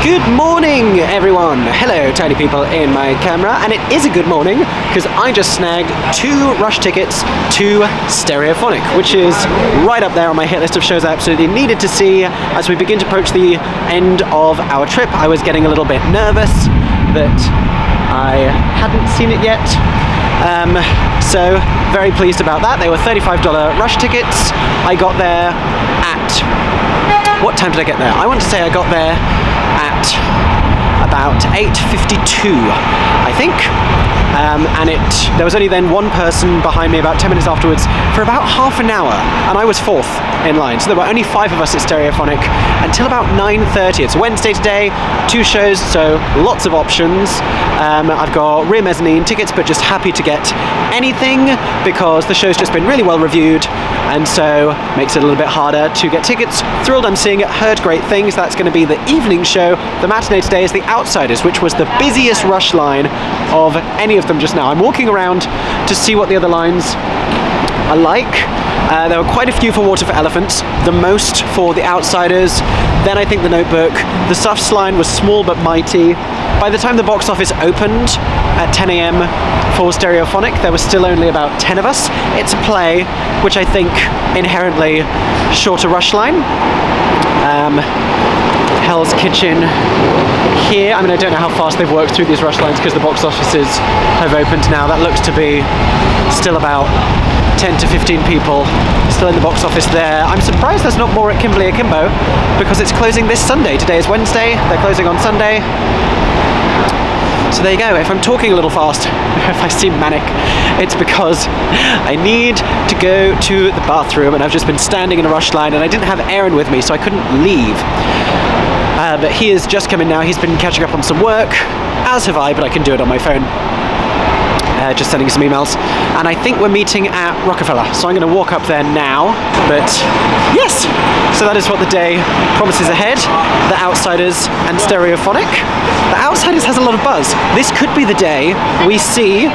Good morning, everyone. Hello, tiny people in my camera, and it is a good morning because I just snagged 2 rush tickets to Stereophonic, which is right up there on my hit list of shows I absolutely needed to see as we begin to approach the end of our trip. I was getting a little bit nervous that I hadn't seen it yet. So very pleased about that. They were $35 rush tickets. I got there at... What time did I get there? I want to say I got there at about 8:52, I think. And there was only then one person behind me about 10 minutes afterwards for about half an hour, and I was 4th in line. So there were only 5 of us at Stereophonic until about 9:30. It's Wednesday today, 2 shows, so lots of options. I've got rear mezzanine tickets, but just happy to get anything because the show's just been really well reviewed, and so makes it a little bit harder to get tickets. Thrilled I'm seeing it, heard great things. That's going to be the evening show. The matinee today is The Outsiders, which was the busiest rush line of any of them just now. I'm walking around to see what the other lines are like. There were quite a few for Water for Elephants, the most for The Outsiders, then I think The Notebook. The Suffs line was small but mighty. By the time the box office opened at 10 AM for Stereophonic, there was still only about 10 of us. It's a play, which I think inherently shorter rush line. Hell's Kitchen here. I mean, I don't know how fast they've worked through these rush lines because the box offices have opened now. That looks to be still about 10 to 15 people still in the box office there. I'm surprised there's not more at Kimberley Akimbo because it's closing this Sunday. Today is Wednesday, they're closing on Sunday. So there you go. If I'm talking a little fast, if I seem manic, it's because I need to go to the bathroom and I've just been standing in a rush line and I didn't have Aeron with me, so I couldn't leave. But he is just coming now. He's been catching up on some work, as have I, but I can do it on my phone. Just sending some emails, and I think we're meeting at Rockefeller, so I'm going to walk up there now. But yes, so that is what the day promises ahead. The Outsiders and Stereophonic. The Outsiders has a lot of buzz. This could be the day we see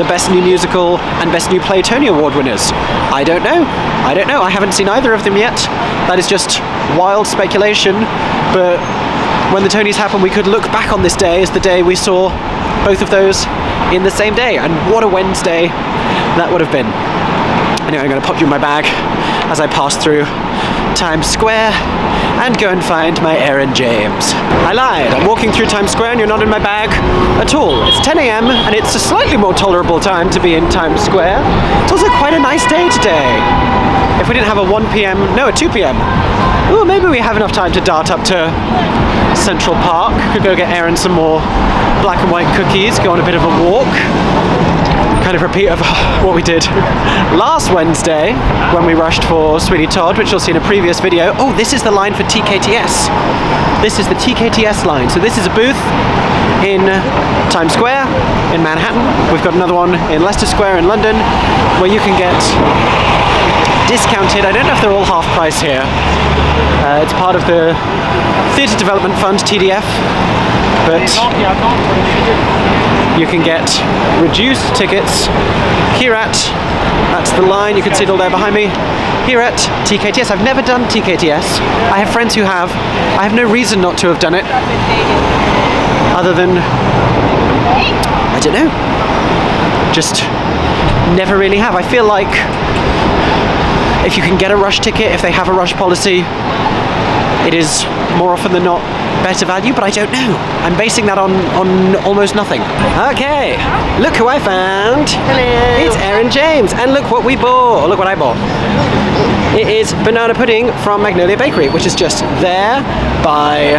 the Best New Musical and Best New Play Tony Award winners. I don't know. I haven't seen either of them yet. That is just wild speculation, but when the Tonys happen, we could look back on this day as the day we saw both of those in the same day, and what a Wednesday that would have been. Anyway, I'm going to pop you in my bag as I pass through Times Square and go and find my Aeron James. I lied, I'm walking through Times Square and you're not in my bag at all. It's 10 AM and it's a slightly more tolerable time to be in Times Square. It's also quite a nice day today. If we didn't have a 1 PM, no, a 2 PM. Ooh, maybe we have enough time to dart up to Central Park. Could go get Aeron some more black and white cookies, go on a bit of a walk. Kind of repeat of what we did last Wednesday when we rushed for Sweeney Todd, which you'll see in a previous video. Oh, this is the line for TKTS. This is the TKTS line. So this is a booth in Times Square in Manhattan. We've got another one in Leicester Square in London where you can get discounted. I don't know if they're all half price here. It's part of the Theatre Development Fund, TDF, but you can get reduced tickets here at, that's the line, you can see it all there behind me, here at TKTS. I've never done TKTS. I have friends who have. I have no reason not to have done it, other than, I don't know, just never really have. I feel like if you can get a rush ticket, if they have a rush policy, it is more often than not better value, but I don't know. I'm basing that on almost nothing. Okay, look who I found. Hello. It's Aeron James, and look what we bought. Look what I bought. It is banana pudding from Magnolia Bakery, which is just there by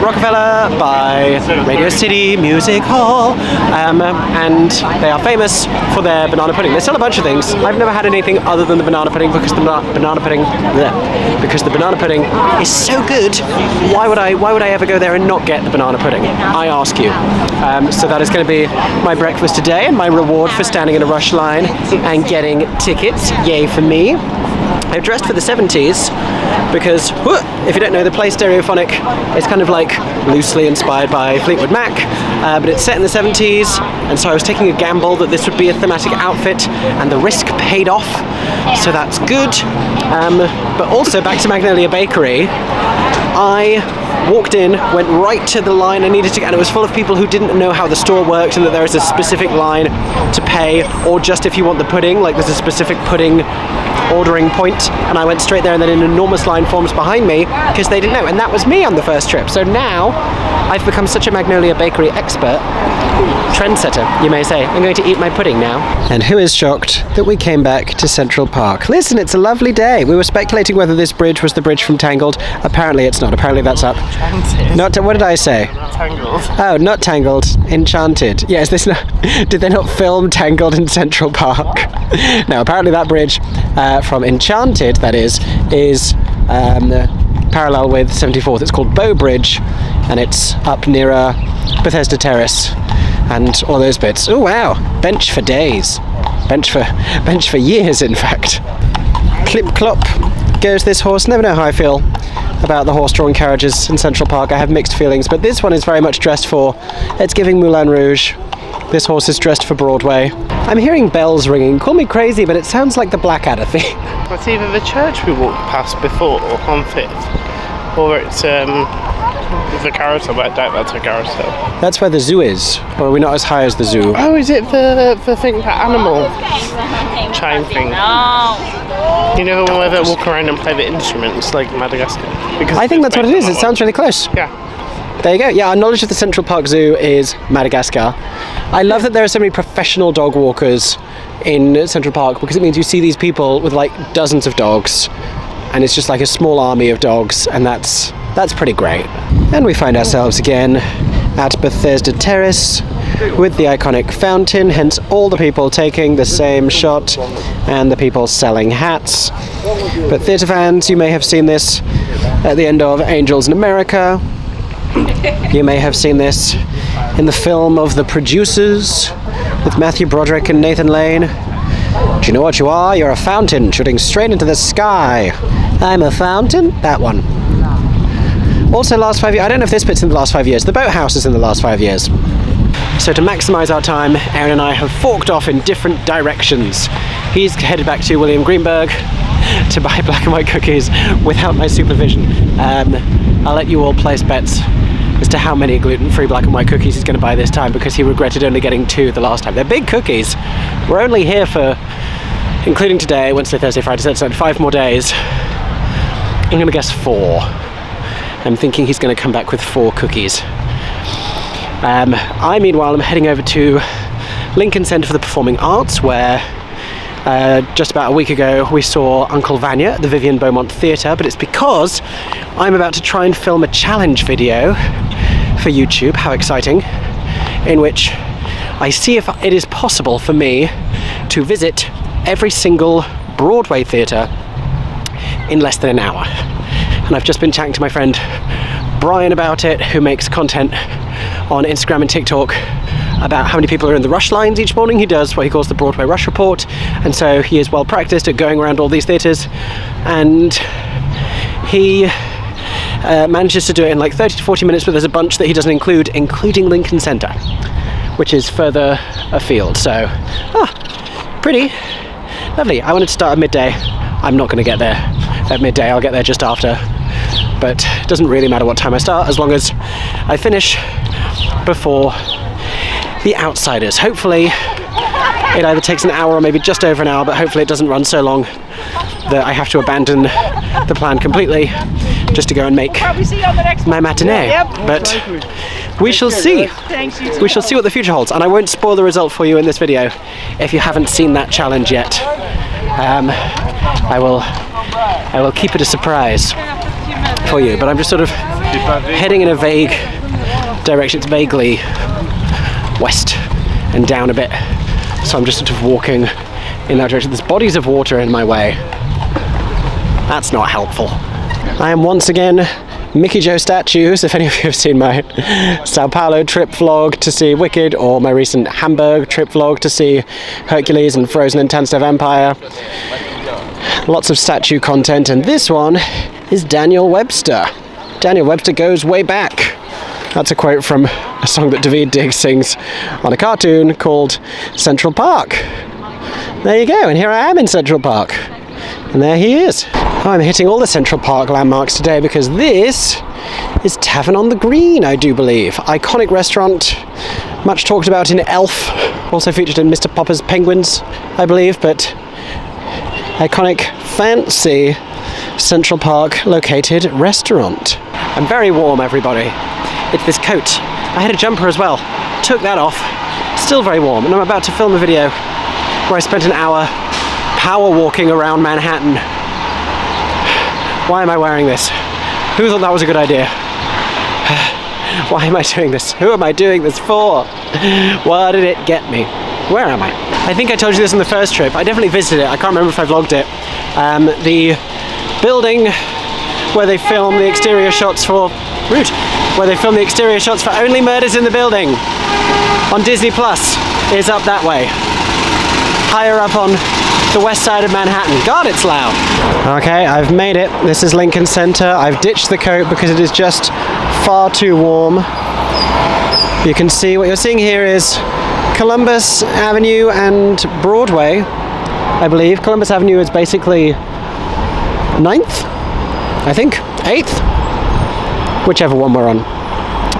Rockefeller, by Radio City Music Hall, and they are famous for their banana pudding. There's still a bunch of things. I've never had anything other than the banana pudding because the banana pudding is so good. Why would I ever go there and not get the banana pudding? I ask you. So that is going to be my breakfast today and my reward for standing in a rush line and getting tickets. Yay for me. I've dressed for the 70s because, if you don't know, the play Stereophonic is kind of like loosely inspired by Fleetwood Mac, but it's set in the 70s, and so I was taking a gamble that this would be a thematic outfit, and the risk paid off, so that's good. But also, back to Magnolia Bakery, I walked in, went right to the line I needed to get, and it was full of people who didn't know how the store works and that there is a specific line to pay, or just if you want the pudding, like there's a specific pudding ordering point, and I went straight there, and then an enormous line forms behind me because they didn't know, and that was me on the first trip. So now I've become such a Magnolia Bakery expert, trendsetter, you may say. I'm going to eat my pudding now. And who is shocked that we came back to Central Park? Listen, it's a lovely day. We were speculating whether this bridge was the bridge from Tangled. Apparently it's not. Apparently that's up. Enchanted. Not what did I say? Tangled. Oh, not Tangled. Enchanted. Yeah, is this not... Did they not film Tangled in Central Park? No, apparently that bridge from Enchanted, that is parallel with 74th. It's called Bow Bridge, and it's up near Bethesda Terrace and all those bits. Oh wow, bench for days, bench for years, in fact. Clip clop goes this horse. Never know how I feel about the horse-drawn carriages in Central Park. I have mixed feelings, but this one is very much dressed for, it's giving Moulin Rouge. This horse is dressed for Broadway. I'm hearing bells ringing. Call me crazy, but it sounds like the Blackadder theme. It's either the church we walked past before on 5th, or it's the carousel, but I doubt that's a carousel. That's where the zoo is, or are we not as high as the zoo? Oh, is it the thing, the animal chime thing? You know the one where they walk around and play the instruments like Madagascar? Because I think that's what it is. It sounds really close. Yeah. There you go. Yeah, our knowledge of the Central Park Zoo is Madagascar. I love that there are so many professional dog walkers in Central Park, because it means you see these people with like dozens of dogs, and it's just like a small army of dogs, and that's pretty great. And we find ourselves again at Bethesda Terrace with the iconic fountain, hence all the people taking the same shot and the people selling hats. But theatre fans, you may have seen this at the end of Angels in America. You may have seen this in the film of The Producers with Matthew Broderick and Nathan Lane. Do you know what you are? You're a fountain shooting straight into the sky. I'm a fountain. That one. Also last 5 years, I don't know if this bit's in the last 5 years. The boathouse is in the last 5 years. So to maximise our time, Aeron and I have forked off in different directions. He's headed back to William Greenberg to buy black and white cookies without my supervision. I'll let you all place bets as to how many gluten-free black and white cookies he's going to buy this time, because he regretted only getting 2 the last time. They're big cookies. We're only here for, including today, Wednesday, Thursday, Friday, Saturday, 5 more days. I'm going to guess 4. I'm thinking he's going to come back with 4 cookies. I, meanwhile, am heading over to Lincoln Centre for the Performing Arts, where just about a week ago we saw Uncle Vanya at the Vivian Beaumont Theatre, but it's because I'm about to try and film a challenge video for YouTube, how exciting, in which I see if it is possible for me to visit every single Broadway theatre in less than an hour. And I've just been chatting to my friend Brian about it, who makes content on Instagram and TikTok about how many people are in the rush lines each morning. He does what he calls the Broadway Rush Report, and so he is well practiced at going around all these theatres, and he manages to do it in like 30 to 40 minutes, but there's a bunch that he doesn't include, including Lincoln Centre, which is further afield. So, pretty lovely. I wanted to start at midday. I'm not going to get there at midday, I'll get there just after, but it doesn't really matter what time I start as long as I finish before the outsiders. Hopefully it either takes an hour or maybe just over an hour, but hopefully it doesn't run so long that I have to abandon the plan completely just to go and make my matinee. But we shall see. We shall see what the future holds, and I won't spoil the result for you in this video if you haven't seen that challenge yet. I will keep it a surprise for you, but I'm just sort of heading in a vague direction. It's vaguely west and down a bit, so I'm just sort of walking in that direction. There's bodies of water in my way. That's not helpful. I am once again MickeyJo statues. If any of you have seen my Sao Paulo trip vlog to see Wicked, or my recent Hamburg trip vlog to see Hercules and Frozen and 10 Step Empire, lots of statue content, and this one is Daniel Webster. Daniel Webster goes way back. That's a quote from a song that David Diggs sings on a cartoon called Central Park. There you go, and here I am in Central Park. And there he is. I'm hitting all the Central Park landmarks today because this is Tavern on the Green, I do believe. Iconic restaurant, much talked about in Elf, also featured in Mr. Popper's Penguins, I believe, but iconic, fancy Central Park located restaurant. I'm very warm, everybody. It's this coat. I had a jumper as well, took that off, still very warm, and I'm about to film a video where I spent an hour power walking around Manhattan. Why am I wearing this? Who thought that was a good idea? Why am I doing this? Who am I doing this for? What did it get me? Where am I? I think I told you this on the first trip. I definitely visited it. I can't remember if I vlogged it. The building where they film the exterior shots for... Rude! Where they film the exterior shots for Only Murders in the Building on Disney Plus is up that way. Higher up on the west side of Manhattan. God, it's loud. Okay, I've made it. This is Lincoln Center. I've ditched the coat because it is just far too warm. You can see what you're seeing here is Columbus Avenue and Broadway, I believe. Columbus Avenue is basically 9th, I think, 8th, whichever one we're on.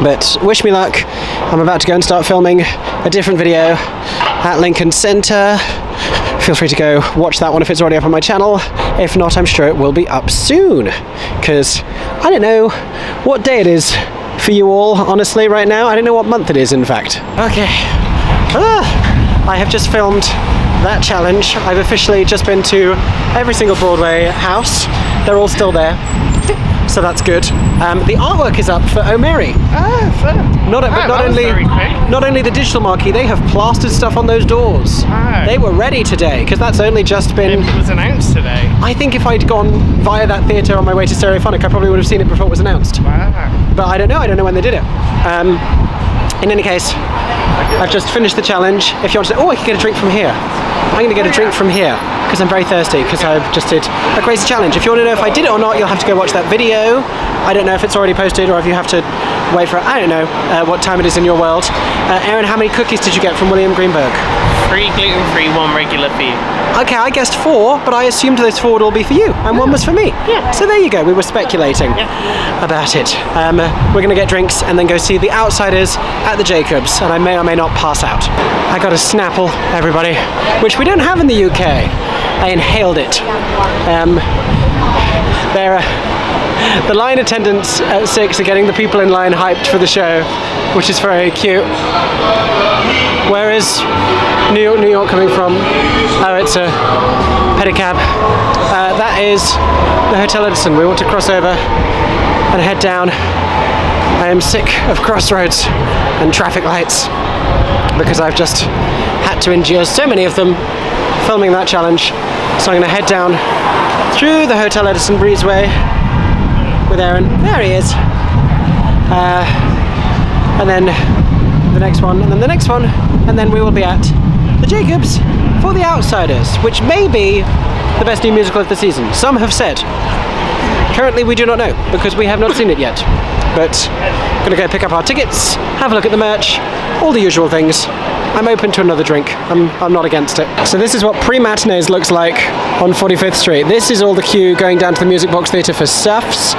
But wish me luck. I'm about to go and start filming a different video at Lincoln Center. Feel free to go watch that one if it's already up on my channel. If not, I'm sure it will be up soon. Because I don't know what day it is for you all, honestly, right now. I don't know what month it is, in fact. Okay. I have just filmed that challenge. I've officially just been to every single Broadway house. They're all still there. So that's good. The artwork is up for Oh Mary. Ah, fair. Not only the digital marquee, they have plastered stuff on those doors. Ah. They were ready today, because that's only just been... It was announced today. I think if I'd gone via that theatre on my way to Stereophonic, I probably would have seen it before it was announced. Wow. But I don't know when they did it. In any case, I've just finished the challenge. If you want to... Oh, I can get a drink from here. I'm going to get a drink from here, because I'm very thirsty, because I just did a crazy challenge. If you want to know if I did it or not, you'll have to go watch that video. I don't know if it's already posted or if you have to wait for it. I don't know what time it is in your world. Aeron, how many cookies did you get from William Greenberg? 3 gluten-free, 1 regular for you. Okay, I guessed 4, but I assumed those 4 would all be for you, and 1 was for me. Yeah. So there you go, we were speculating about it. We're going to get drinks and then go see The Outsiders at the Jacobs, and I may or may not pass out. I got a Snapple, everybody, which we don't have in the UK. I inhaled it. The line attendants at 6 are getting the people in line hyped for the show, which is very cute. Where is New York coming from? Oh, it's a pedicab. That is the Hotel Edison. We want to cross over and head down. I am sick of crossroads and traffic lights because I've just had to endure so many of them filming that challenge. So I'm going to head down through the Hotel Edison breezeway with Aeron. There he is. And then the next one, and then the next one, and then we will be at the Jacobs for The Outsiders, which may be the best new musical of the season. Some have said. Currently we do not know, because we have not seen it yet. But I'm gonna go pick up our tickets, have a look at the merch, all the usual things. I'm open to another drink. I'm not against it. So this is what pre-matinees looks like on 45th Street. This is all the queue going down to the Music Box Theatre for Suffs.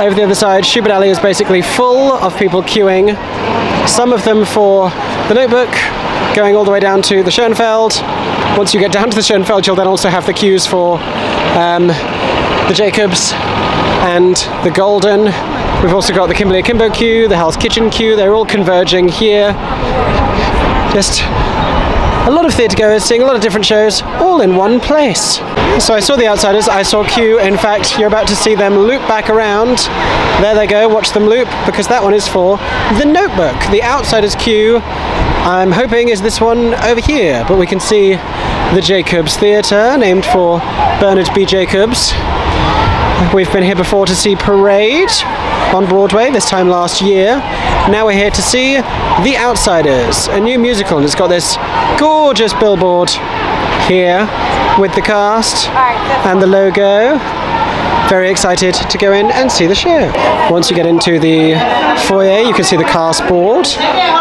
Over the other side, Schubert Alley is basically full of people queuing. Some of them for The Notebook, going all the way down to the Schoenfeld. Once you get down to the Schoenfeld, you'll then also have the queues for the Jacobs and the Golden. We've also got the Kimberly Akimbo queue, the Hell's Kitchen queue. They're all converging here. Just a lot of theatre goers seeing a lot of different shows all in one place. So I saw The Outsiders, I saw Q. In fact, you're about to see them loop back around. There they go, watch them loop, because that one is for The Notebook. The Outsiders queue, I'm hoping, is this one over here, but we can see the Jacobs Theatre, named for Bernard B. Jacobs. We've been here before to see Parade on Broadway, this time last year. Now we're here to see The Outsiders, a new musical, and it's got this gorgeous billboard here with the cast and the logo. very excited to go in and see the show. Once you get into the foyer, you can see the cast board.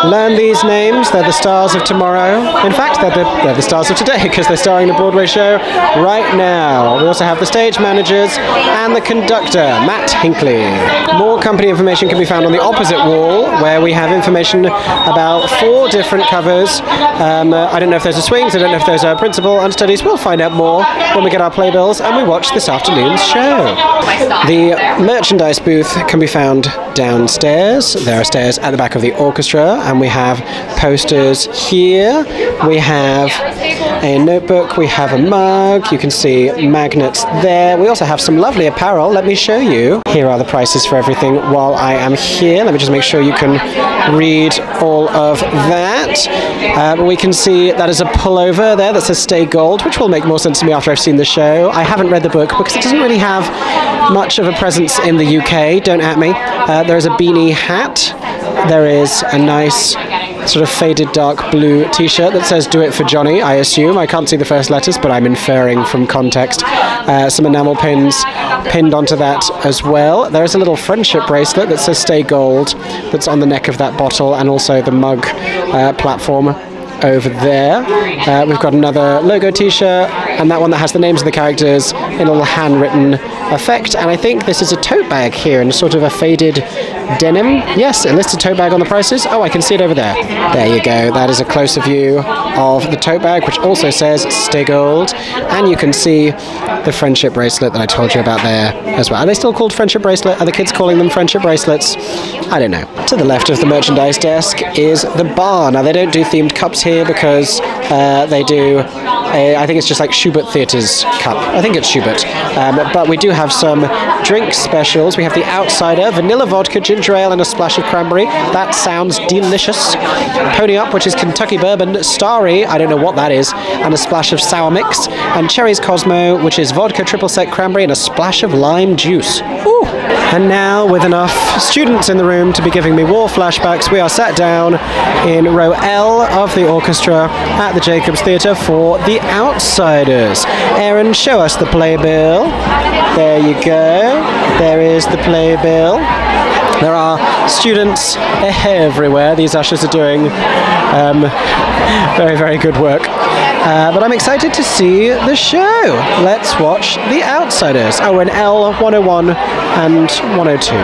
Learn these names, they're the stars of tomorrow. In fact, they're the stars of today because they're starring in a Broadway show right now. We also have the stage managers and the conductor, Matt Hinckley. More company information can be found on the opposite wall, where we have information about 4 different covers. I don't know if those are swings, I don't know if those are principal understudies. We'll find out more when we get our playbills and we watch this afternoon's show. The merchandise booth can be found downstairs. There are stairs at the back of the orchestra, and we have posters here. We have a notebook, we have a mug, you can see magnets there. We also have some lovely apparel. Let me show you. Here are the prices for everything while I am here. Let me just make sure you can read all of that. We can see that is a pullover there that says Stay Gold, which will make more sense to me after I've seen the show. I haven't read the book because it doesn't really have much of a presence in the UK, don't at me. There is a beanie hat. There is a nice sort of faded dark blue t-shirt that says Do It For Johnny, I assume. I can't see the first letters, but I'm inferring from context. Some enamel pins pinned onto that as well. There is a little friendship bracelet that says Stay Gold that's on the neck of that bottle, and also the mug platform over there. We've got another logo t-shirt, and that one that has the names of the characters in a little handwritten effect. And I think this is a tote bag here in sort of a faded denim. Yes, it lists a tote bag on the prices. Oh, I can see it over there. There you go. That is a closer view of the tote bag, which also says Stay Gold. And you can see the friendship bracelet that I told you about there as well. Are they still called friendship bracelet? Are the kids calling them friendship bracelets? I don't know. To the left of the merchandise desk is the bar. Now, they don't do themed cups here because they do I think it's just like Schubert Theatre's cup. I think it's Schubert. But we do have some drink specials. We have the Outsider, vanilla vodka, ginger ale, and a splash of cranberry. That sounds delicious. Pony Up, which is Kentucky bourbon, Starry, I don't know what that is, and a splash of sour mix. And Cherry's Cosmo, which is vodka, triple sec cranberry, and a splash of lime juice. Ooh. And now, with enough students in the room to be giving me war flashbacks, we are sat down in row L of the orchestra at the Jacobs Theatre for The Outsiders. Aeron, show us the playbill. There you go. There is the playbill. There are students everywhere. These ushers are doing very, very good work. But I'm excited to see the show. Let's watch The Outsiders. Oh, we're in L 101 and 102.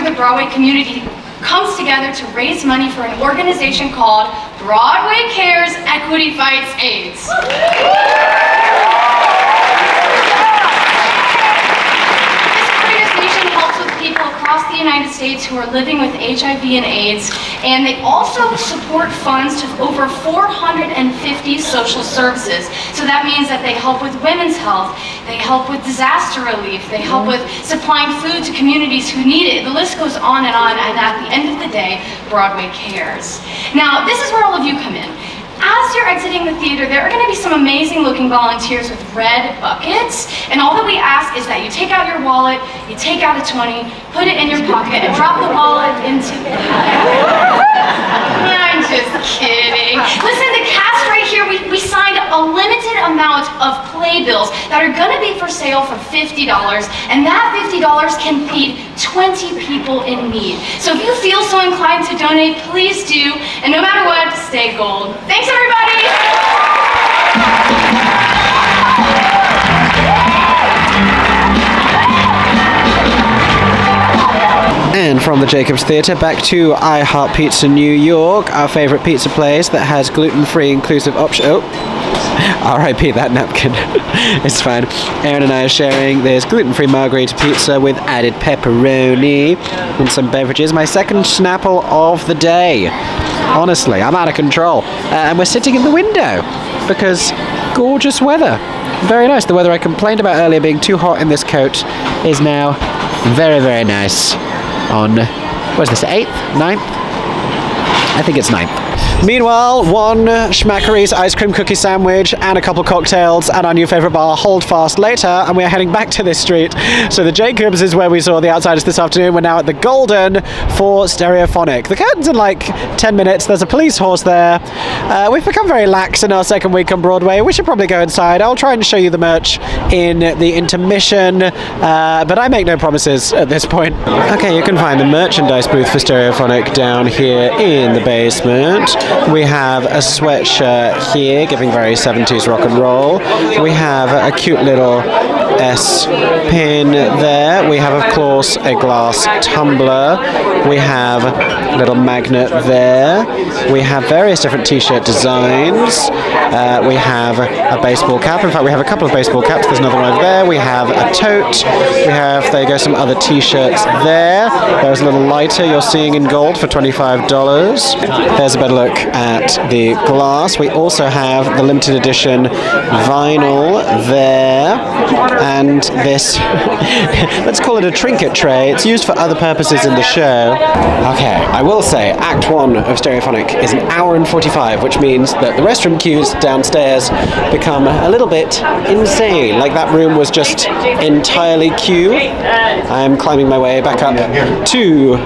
year, the Broadway community comes together to raise money for an organization called Broadway Cares Equity Fights AIDS. People across the United States who are living with HIV and AIDS, and they also support funds to over 450 social services. So that means that they help with women's health, they help with disaster relief, they help with supplying food to communities who need it. The list goes on, and at the end of the day, Broadway cares. Now, this is where all of you come in. As you're exiting the theater, there are going to be some amazing looking volunteers with red buckets, and all that we ask is that you take out your wallet, you take out a 20, put it in your pocket, and drop the wallet into the I'm just kidding. Listen, the cast right here, we signed a limited amount of playbills that are going to be for sale for $50, and that $50 can feed 20 people in need. So if you feel so inclined to donate, please do, and no matter what, stay gold. Thanks, everybody! And from the Jacobs Theatre back to I Heart Pizza New York, our favourite pizza place that has gluten-free inclusive option. Oh, R.I.P. that napkin. It's fine. Aeron and I are sharing this gluten-free margherita pizza with added pepperoni and some beverages. My second Snapple of the day. Honestly, I'm out of control. And we're sitting in the window because gorgeous weather. Very nice. The weather I complained about earlier being too hot in this coat is now very, very nice on, what is this, 8th? 9th? I think it's 9th. Meanwhile, one Schmackery's ice cream cookie sandwich and a couple cocktails at our new favourite bar, Hold Fast, later, and we are heading back to this street. So the Jacobs is where we saw the Outsiders this afternoon. We're now at the Golden for Stereophonic. The curtain's in like 10 minutes. There's a police horse there. We've become very lax in our second week on Broadway. We should probably go inside. I'll try and show you the merch in the intermission, but I make no promises at this point. Okay, you can find the merchandise booth for Stereophonic down here in the basement. We have a sweatshirt here, giving very 70s rock and roll. We have a cute little S pin there. We have, of course, a glass tumbler. We have a little magnet there. We have various different t-shirt designs. We have a baseball cap. In fact, we have a couple of baseball caps. There's another one over there. We have a tote. We have, there you go, some other t-shirts there. There's a little lighter you're seeing in gold for $25. There's a better look at the glass. We also have the limited edition vinyl there, and this let's call it a trinket tray. It's used for other purposes in the show. Okay, I will say Act 1 of Stereophonic is an hour and 45, which means that the restroom queues downstairs become a little bit insane. Like that room was just entirely queue. I'm climbing my way back up to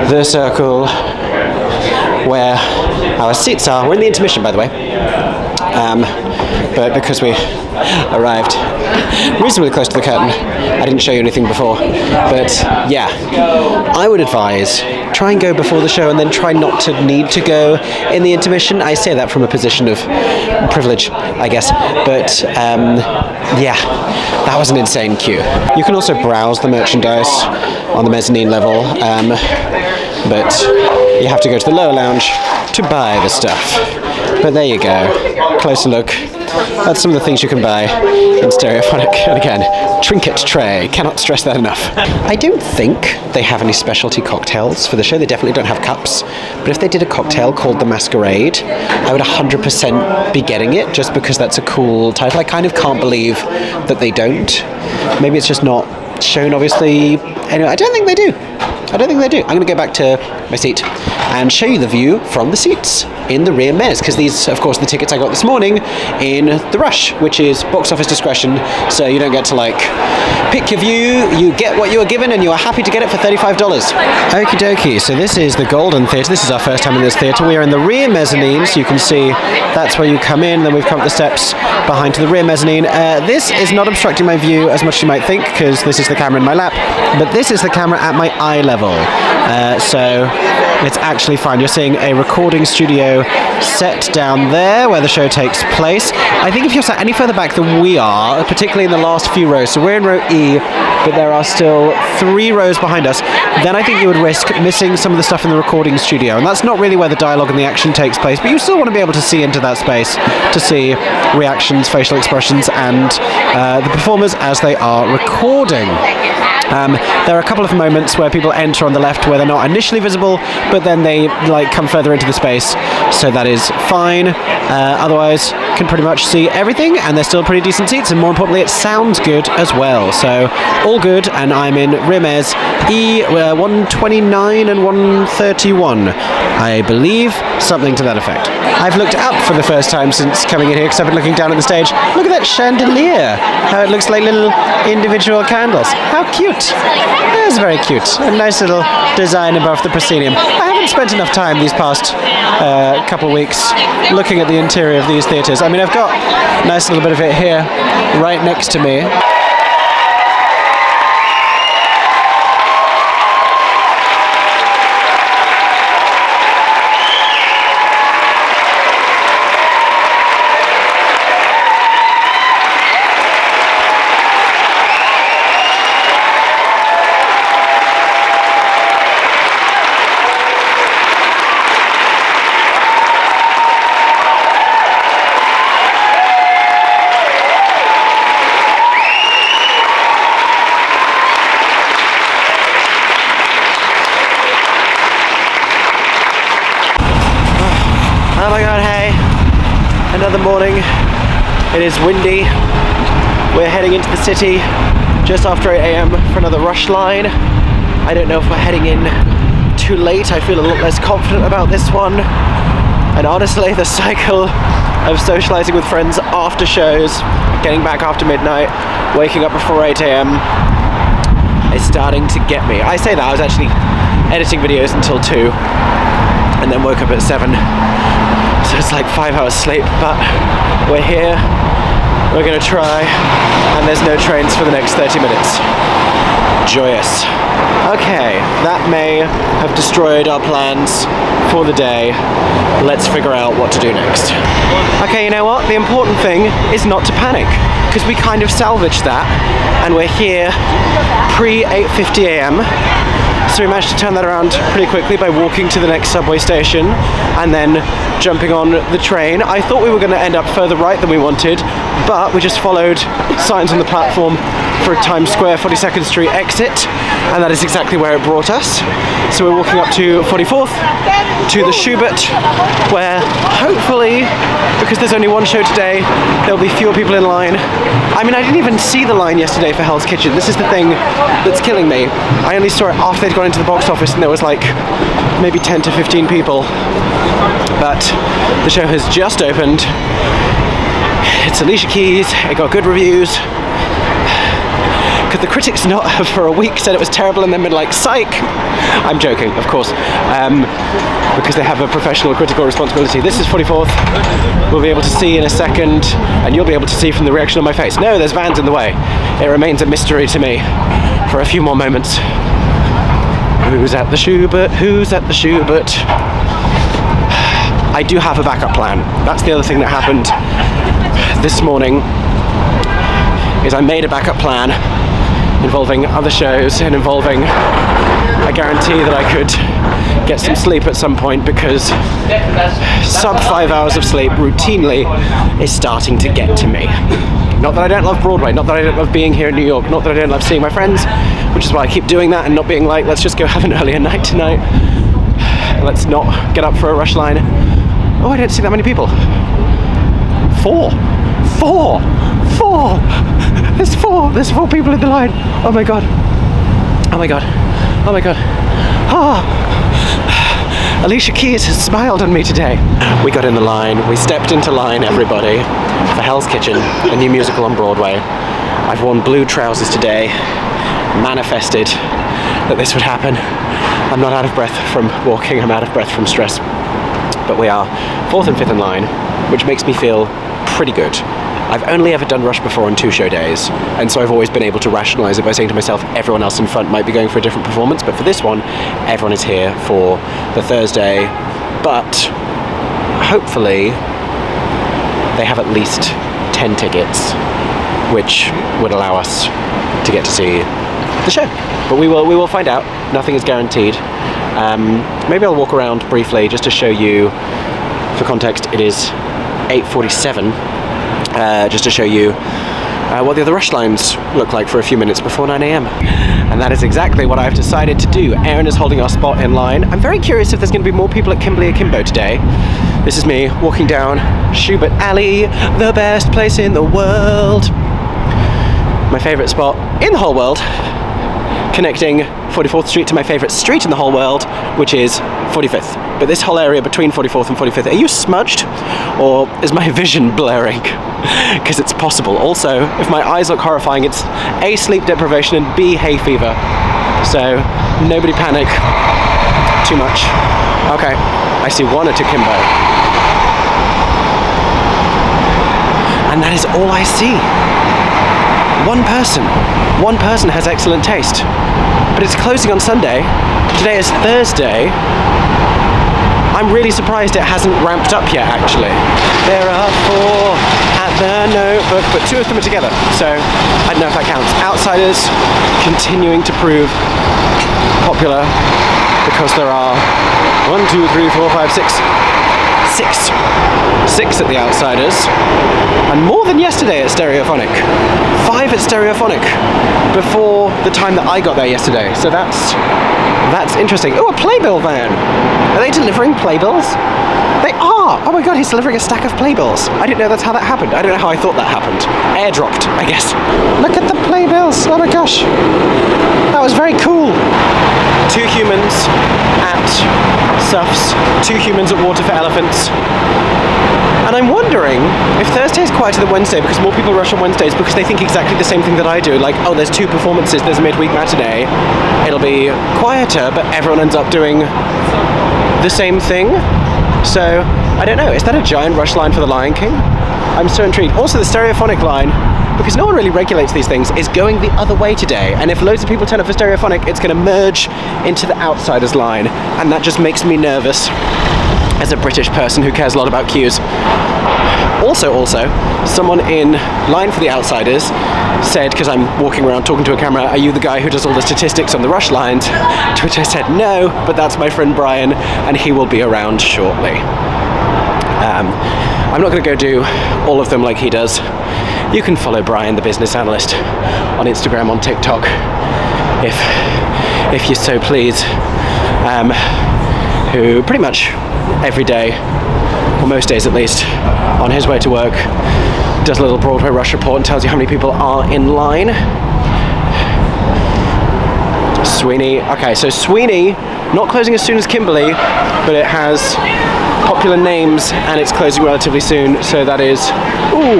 the circle where our seats are. We're in the intermission, by the way, but because we arrived reasonably close to the curtain, I didn't show you anything before, but yeah, I would advise try and go before the show and then try not to need to go in the intermission. I say that from a position of privilege, I guess, but yeah, that was an insane queue. You can also browse the merchandise on the mezzanine level, but you have to go to the lower lounge to buy the stuff. But there you go, closer look. That's some of the things you can buy in Stereophonic. And again, trinket tray, cannot stress that enough. I don't think they have any specialty cocktails for the show. They definitely don't have cups. But if they did a cocktail called The Masquerade, I would 100% be getting it, just because that's a cool title. I kind of can't believe that they don't. Maybe it's just not shown, obviously. Anyway, I don't think they do. I don't think they do. I'm going to go back to my seat and show you the view from the seats in the rear mezz, because these, of course, the tickets I got this morning in the Rush, which is box office discretion, so you don't get to, like, pick your view. You get what you are given, and you are happy to get it for $35. Okie dokie, so this is the Golden Theatre. This is our first time in this theatre. We are in the rear mezzanine, so you can see that's where you come in. Then we've come up the steps behind to the rear mezzanine. This is not obstructing my view as much as you might think, because this is the camera in my lap, but this is the camera at my eye level. level. So it's actually fine. You're seeing a recording studio set down there where the show takes place. I think if you're sat any further back than we are, particularly in the last few rows, so we're in row E, but there are still 3 rows behind us, then I think you would risk missing some of the stuff in the recording studio. And that's not really where the dialogue and the action takes place, but you still want to be able to see into that space to see reactions, facial expressions, and the performers as they are recording. There are a couple of moments where people enter on the left where they're not initially visible, but then they like come further into the space, so that is fine. Otherwise, can pretty much see everything, and they're still pretty decent seats, and more importantly, it sounds good as well. So all good, and I'm in Rimes E 129 and 131, I believe, something to that effect. I've looked up for the first time since coming in here because I've been looking down at the stage. Look at that chandelier, how it looks like little individual candles. How cute! That's very cute. A nice little design above the proscenium. I haven't spent enough time these past couple weeks looking at the interior of these theatres. I mean, I've got a nice little bit of it here right next to me. Oh my god, hey, another morning. It is windy. We're heading into the city just after 8 AM for another rush line. I don't know if we're heading in too late. I feel a lot less confident about this one. And honestly, the cycle of socializing with friends after shows, getting back after midnight, waking up before 8 AM is starting to get me. I say that, I was actually editing videos until 2 and then woke up at 7. So it's like 5 hours sleep, but we're here, we're gonna try, and there's no trains for the next 30 minutes. Joyous. Okay, that may have destroyed our plans for the day. Let's figure out what to do next. Okay, you know what? The important thing is not to panic, because we kind of salvaged that, and we're here pre 8:50 AM. So we managed to turn that around pretty quickly by walking to the next subway station and then jumping on the train. I thought we were going to end up further right than we wanted, but we just followed signs on the platform for a Times Square 42nd Street exit, and that is exactly where it brought us. So we're walking up to 44th, to the Schubert, where hopefully, because there's only one show today, there'll be fewer people in line. I mean, I didn't even see the line yesterday for Hell's Kitchen. This is the thing that's killing me. I only saw it after they'd gone into the box office and there was like maybe 10 to 15 people. But the show has just opened. It's Alicia Keys, it got good reviews. Because the critics not for a week said it was terrible and then been like, psych! I'm joking, of course. Because they have a professional critical responsibility. This is 44th. We'll be able to see in a second, and you'll be able to see from the reaction on my face. No, there's vans in the way. It remains a mystery to me for a few more moments. Who's at the Schubert? Who's at the Schubert? I do have a backup plan. That's the other thing that happened this morning, is I made a backup plan involving other shows and involving a guarantee that I could get some sleep at some point, because sub 5 hours of sleep routinely is starting to get to me. Not that I don't love Broadway, not that I don't love being here in New York, not that I don't love seeing my friends, which is why I keep doing that and not being like, let's just go have an earlier night tonight. Let's not get up for a rush line. Oh, I don't see that many people. Four. There's four people in the line. Oh my god. Oh my god. Oh my god. Ah. Alicia Keys has smiled on me today. We got in the line. We stepped into line, everybody, for Hell's Kitchen, a new musical on Broadway. I've worn blue trousers today. Manifested that this would happen. I'm not out of breath from walking. I'm out of breath from stress. But we are 4th and 5th in line, which makes me feel pretty good. I've only ever done Rush before on 2 show days, and so I've always been able to rationalise it by saying to myself, everyone else in front might be going for a different performance, but for this one, everyone is here for the Thursday, but hopefully they have at least 10 tickets, which would allow us to get to see the show. But we will find out. Nothing is guaranteed. Maybe I'll walk around briefly just to show you, for context, it is 8:47, just to show you what the other rush lines look like for a few minutes before 9 AM. And that is exactly what I've decided to do. Aeron is holding our spot in line. I'm very curious if there's going to be more people at Kimberly Akimbo today. This is me walking down Schubert Alley, the best place in the world. My favourite spot in the whole world, connecting 44th Street to my favourite street in the whole world, which is 45th. But this whole area between 44th and 45th, are you smudged? Or is my vision blurring? Because it's possible. Also, if my eyes look horrifying, it's A, sleep deprivation, and B, hay fever. So, nobody panic too much. Okay, I see one at Akimbo. And that is all I see. One person has excellent taste. But it's closing on Sunday. Today is Thursday. I'm really surprised it hasn't ramped up yet, actually. There are 4 at the Notebook, but 2 of them are together, so I don't know if that counts. Outsiders continuing to prove popular because there are 1, 2, 3, 4, 5, 6 at the Outsiders, and more than yesterday at Stereophonic. 5 at Stereophonic before the time that I got there yesterday, so that's interesting. Oh, a playbill van! Are they delivering playbills? They are! Oh my god, he's delivering a stack of playbills. I didn't know that's how that happened. I don't know how I thought that happened. Airdropped, I guess. Look at the playbills! Oh my gosh! That was very cool! 2 humans at Suffs, 2 humans at Water for Elephants. And I'm wondering if Thursday is quieter than Wednesday because more people rush on Wednesdays because they think exactly the same thing that I do. Like, oh, there's 2 performances, there's a midweek matinee, it'll be quieter, but everyone ends up doing the same thing. So, I don't know, is that a giant rush line for The Lion King? I'm so intrigued. Also, the Stereophonic line, because no one really regulates these things, is going the other way today. And if loads of people turn up for Stereophonic, it's going to merge into the Outsiders line. And that just makes me nervous as a British person who cares a lot about queues. Also, someone in line for the Outsiders said, because I'm walking around talking to a camera, are you the guy who does all the statistics on the rush lines? To which I said, no, but that's my friend Brian, and he will be around shortly. I'm not going to go do all of them like he does. You can follow Brian, the business analyst, on Instagram, on TikTok, if you so please, who pretty much every day, or most days at least, on his way to work, does a little Broadway rush report and tells you how many people are in line. Sweeney, okay, so Sweeney, not closing as soon as Kimberly, but it has popular names and it's closing relatively soon, so that is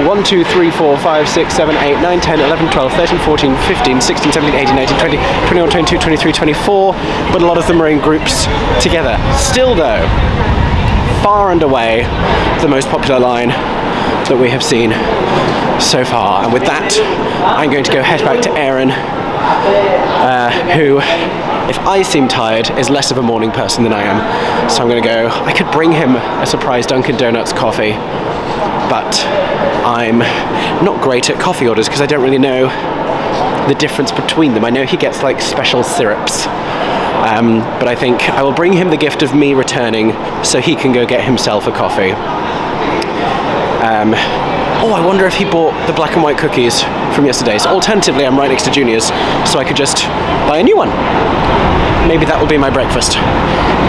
1, 2, 3, 4, 5, 6, 7, 8, 9, 10, 11, 12, 13, 14, 15, 16, 17, 18, 19, 20, 21, 22, 23, 24, but a lot of them are in groups together. Still though, far and away the most popular line that we have seen so far. And with that, I'm going to go head back to Aeron, who, if I seem tired, is less of a morning person than I am. So I'm going to go. I could bring him a surprise Dunkin' Donuts coffee, but I'm not great at coffee orders because I don't really know the difference between them. I know he gets like special syrups, but I think I will bring him the gift of me returning so he can go get himself a coffee. Oh, I wonder if he bought the black and white cookies from yesterday's. Alternatively, I'm right next to Junior's, so I could just buy a new one. Maybe that will be my breakfast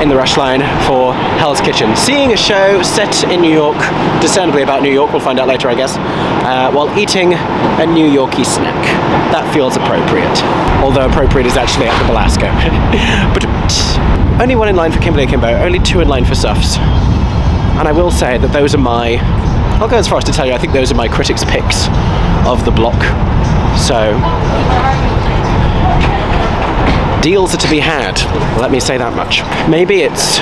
in the rush line for Hell's Kitchen. Seeing a show set in New York, discernibly about New York, we'll find out later I guess, while eating a New Yorkie snack. That feels appropriate. Although appropriate is actually at the Belasco. But only 1 in line for Kimberly Akimbo, only 2 in line for Suffs. And I will say that those are my, I'll go as far as to tell you, I think those are my critics' picks of the block. So, deals are to be had, let me say that much. Maybe it's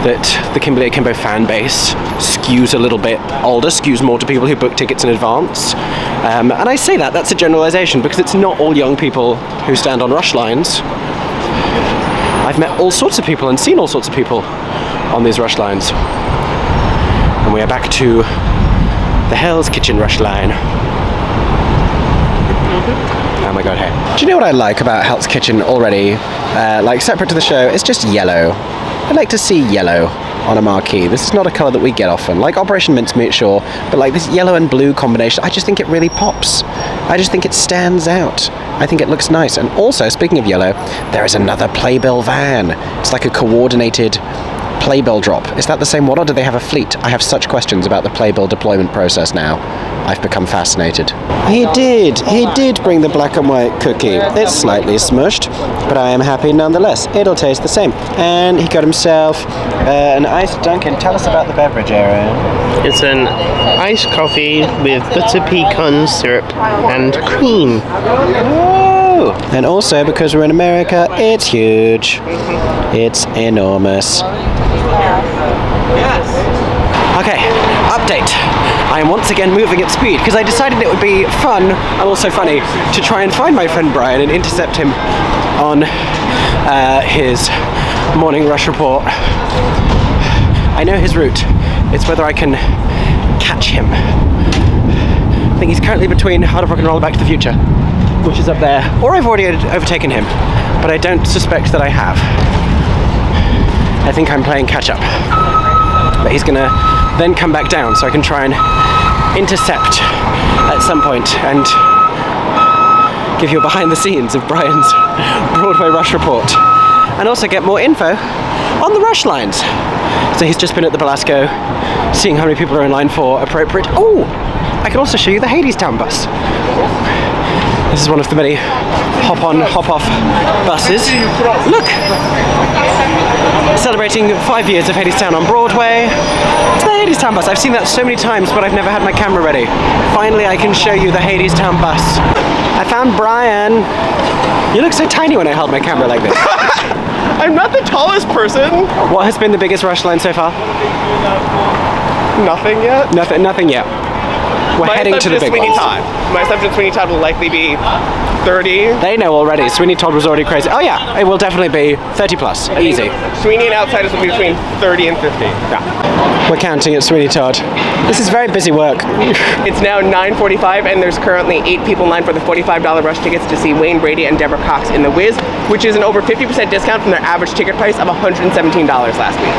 that the Kimberly Akimbo fan base skews a little bit older, skews more to people who book tickets in advance. And I say that's a generalization because it's not all young people who stand on rush lines. I've met all sorts of people and seen all sorts of people on these rush lines. And we are back to the Hell's Kitchen rush line. Oh my god, hey. Do you know what I like about Hell's Kitchen already? Like, separate to the show, it's just yellow. I'd like to see yellow on a marquee. This is not a colour that we get often. Like Operation Mincemeat, sure, but like this yellow and blue combination, I just think it really pops. I just think it stands out. I think it looks nice. And also, speaking of yellow, there is another Playbill van. It's like a coordinated Playbill drop. Is that the same one, or do they have a fleet? I have such questions about the Playbill deployment process now. I've become fascinated. He did bring the black and white cookie. It's slightly smushed, but I am happy nonetheless. It'll taste the same. And he got himself an iced Dunkin'. Tell us about the beverage, Aeron. It's an iced coffee with butter pecan syrup and cream. Oh! And also, because we're in America, it's huge. It's enormous. Okay, update. I am once again moving at speed because I decided it would be fun and also funny to try and find my friend Brian and intercept him on his morning rush report. I know his route. It's whether I can catch him. I think he's currently between Hard Rock and Roll Back to the Future, which is up there, or I've already overtaken him, but I don't suspect that I have. I think I'm playing catch up. But he's gonna then come back down so I can try and intercept at some point and give you a behind the scenes of Brian's Broadway rush report and also get more info on the rush lines. So he's just been at the Belasco seeing how many people are in line for appropriate. Oh, I can also show you the Hadestown bus. This is one of the many hop-on, hop-off buses. Look! Celebrating 5 years of Hadestown on Broadway. It's the Hadestown bus. I've seen that so many times, but I've never had my camera ready. Finally, I can show you the Hadestown bus. I found Brian. You look so tiny when I held my camera like this. I'm not the tallest person. What has been the biggest rush line so far? Nothing yet. Nothing yet. We're heading to the big Sweeney ones. Todd. My assumption Sweeney Todd will likely be 30. They know already. Sweeney Todd was already crazy. Oh yeah, it will definitely be 30 plus. Easy. Sweeney and Outsiders will be between 30 and 50. Yeah. We're counting at Sweeney Todd. This is very busy work. It's now 9:45 and there's currently 8 people in line for the $45 rush tickets to see Wayne Brady and Deborah Cox in The Wiz, which is an over 50% discount from their average ticket price of $117 last week.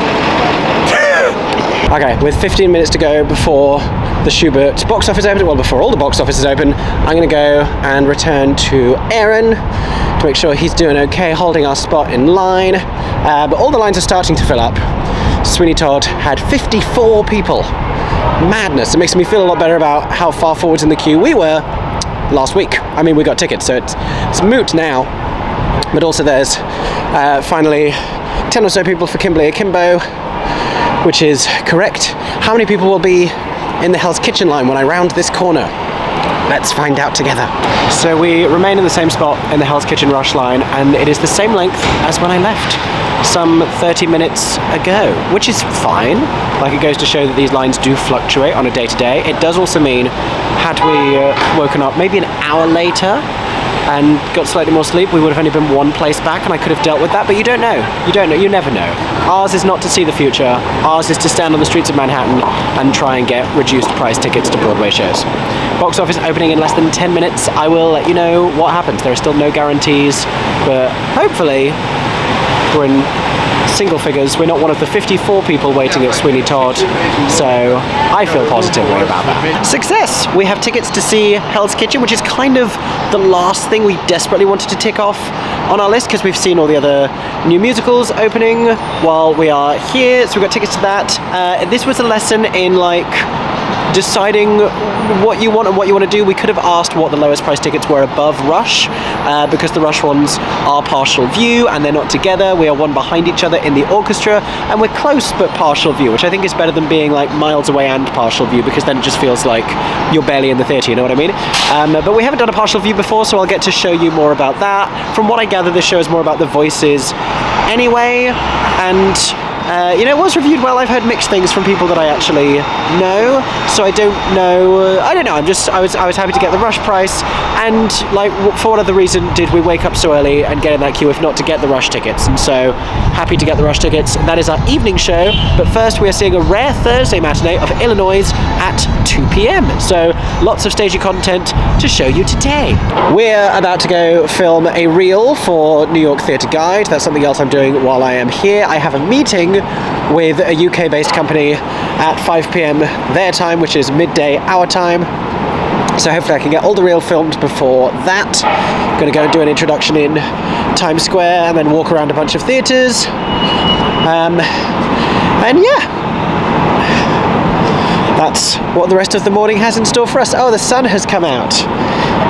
Okay, with 15 minutes to go before the Schubert box office open, well, before all the box office is open, I'm going to go and return to Aeron to make sure he's doing okay, holding our spot in line. But all the lines are starting to fill up. Sweeney Todd had 54 people. Madness. It makes me feel a lot better about how far forwards in the queue we were last week. I mean, we got tickets, so it's moot now. But also there's finally 10 or so people for Kimberly Akimbo, which is correct. How many people will be in the Hell's Kitchen line when I round this corner? Let's find out together. So we remain in the same spot in the Hell's Kitchen rush line, and it is the same length as when I left some 30 minutes ago, which is fine. Like, it goes to show that these lines do fluctuate on a day-to-day. It does also mean, had we woken up maybe an hour later and got slightly more sleep, we would have only been one place back and I could have dealt with that, but you don't know. You don't know, you never know. Ours is not to see the future. Ours is to stand on the streets of Manhattan and try and get reduced price tickets to Broadway shows. Box office opening in less than 10 minutes. I will let you know what happens. There are still no guarantees, but hopefully we're in single figures. We're not one of the 54 people waiting at Sweeney Todd, so I feel positively about that. Success! We have tickets to see Hell's Kitchen, which is kind of the last thing we desperately wanted to tick off on our list because we've seen all the other new musicals opening while we are here, so we've got tickets to that. This was a lesson in, like, deciding what you want and what you want to do. We could have asked what the lowest price tickets were above Rush, because the Rush ones are partial view and they're not together. We are one behind each other in the orchestra, and we're close but partial view, which I think is better than being like miles away and partial view, because then it just feels like you're barely in the theatre, you know what I mean? But we haven't done a partial view before, so I'll get to show you more about that. From what I gather, this show is more about the voices anyway, and You know, it was reviewed well. I've heard mixed things from people that I actually know, so I don't know. I don't know. I was happy to get the rush price, and like, for what other reason did we wake up so early and get in that queue if not to get the rush tickets? And so happy to get the rush tickets. That is our evening show. But first, we are seeing a rare Thursday matinee of Illinoise at 2 p.m. So lots of stagey content to show you today. We're about to go film a reel for New York Theatre Guide. That's something else I'm doing while I am here. I have a meeting with a UK-based company at 5 p.m. their time, which is midday our time. So hopefully I can get all the reel filmed before that. I'm going to go and do an introduction in Times Square and then walk around a bunch of theatres. And yeah, that's what the rest of the morning has in store for us. Oh, the sun has come out.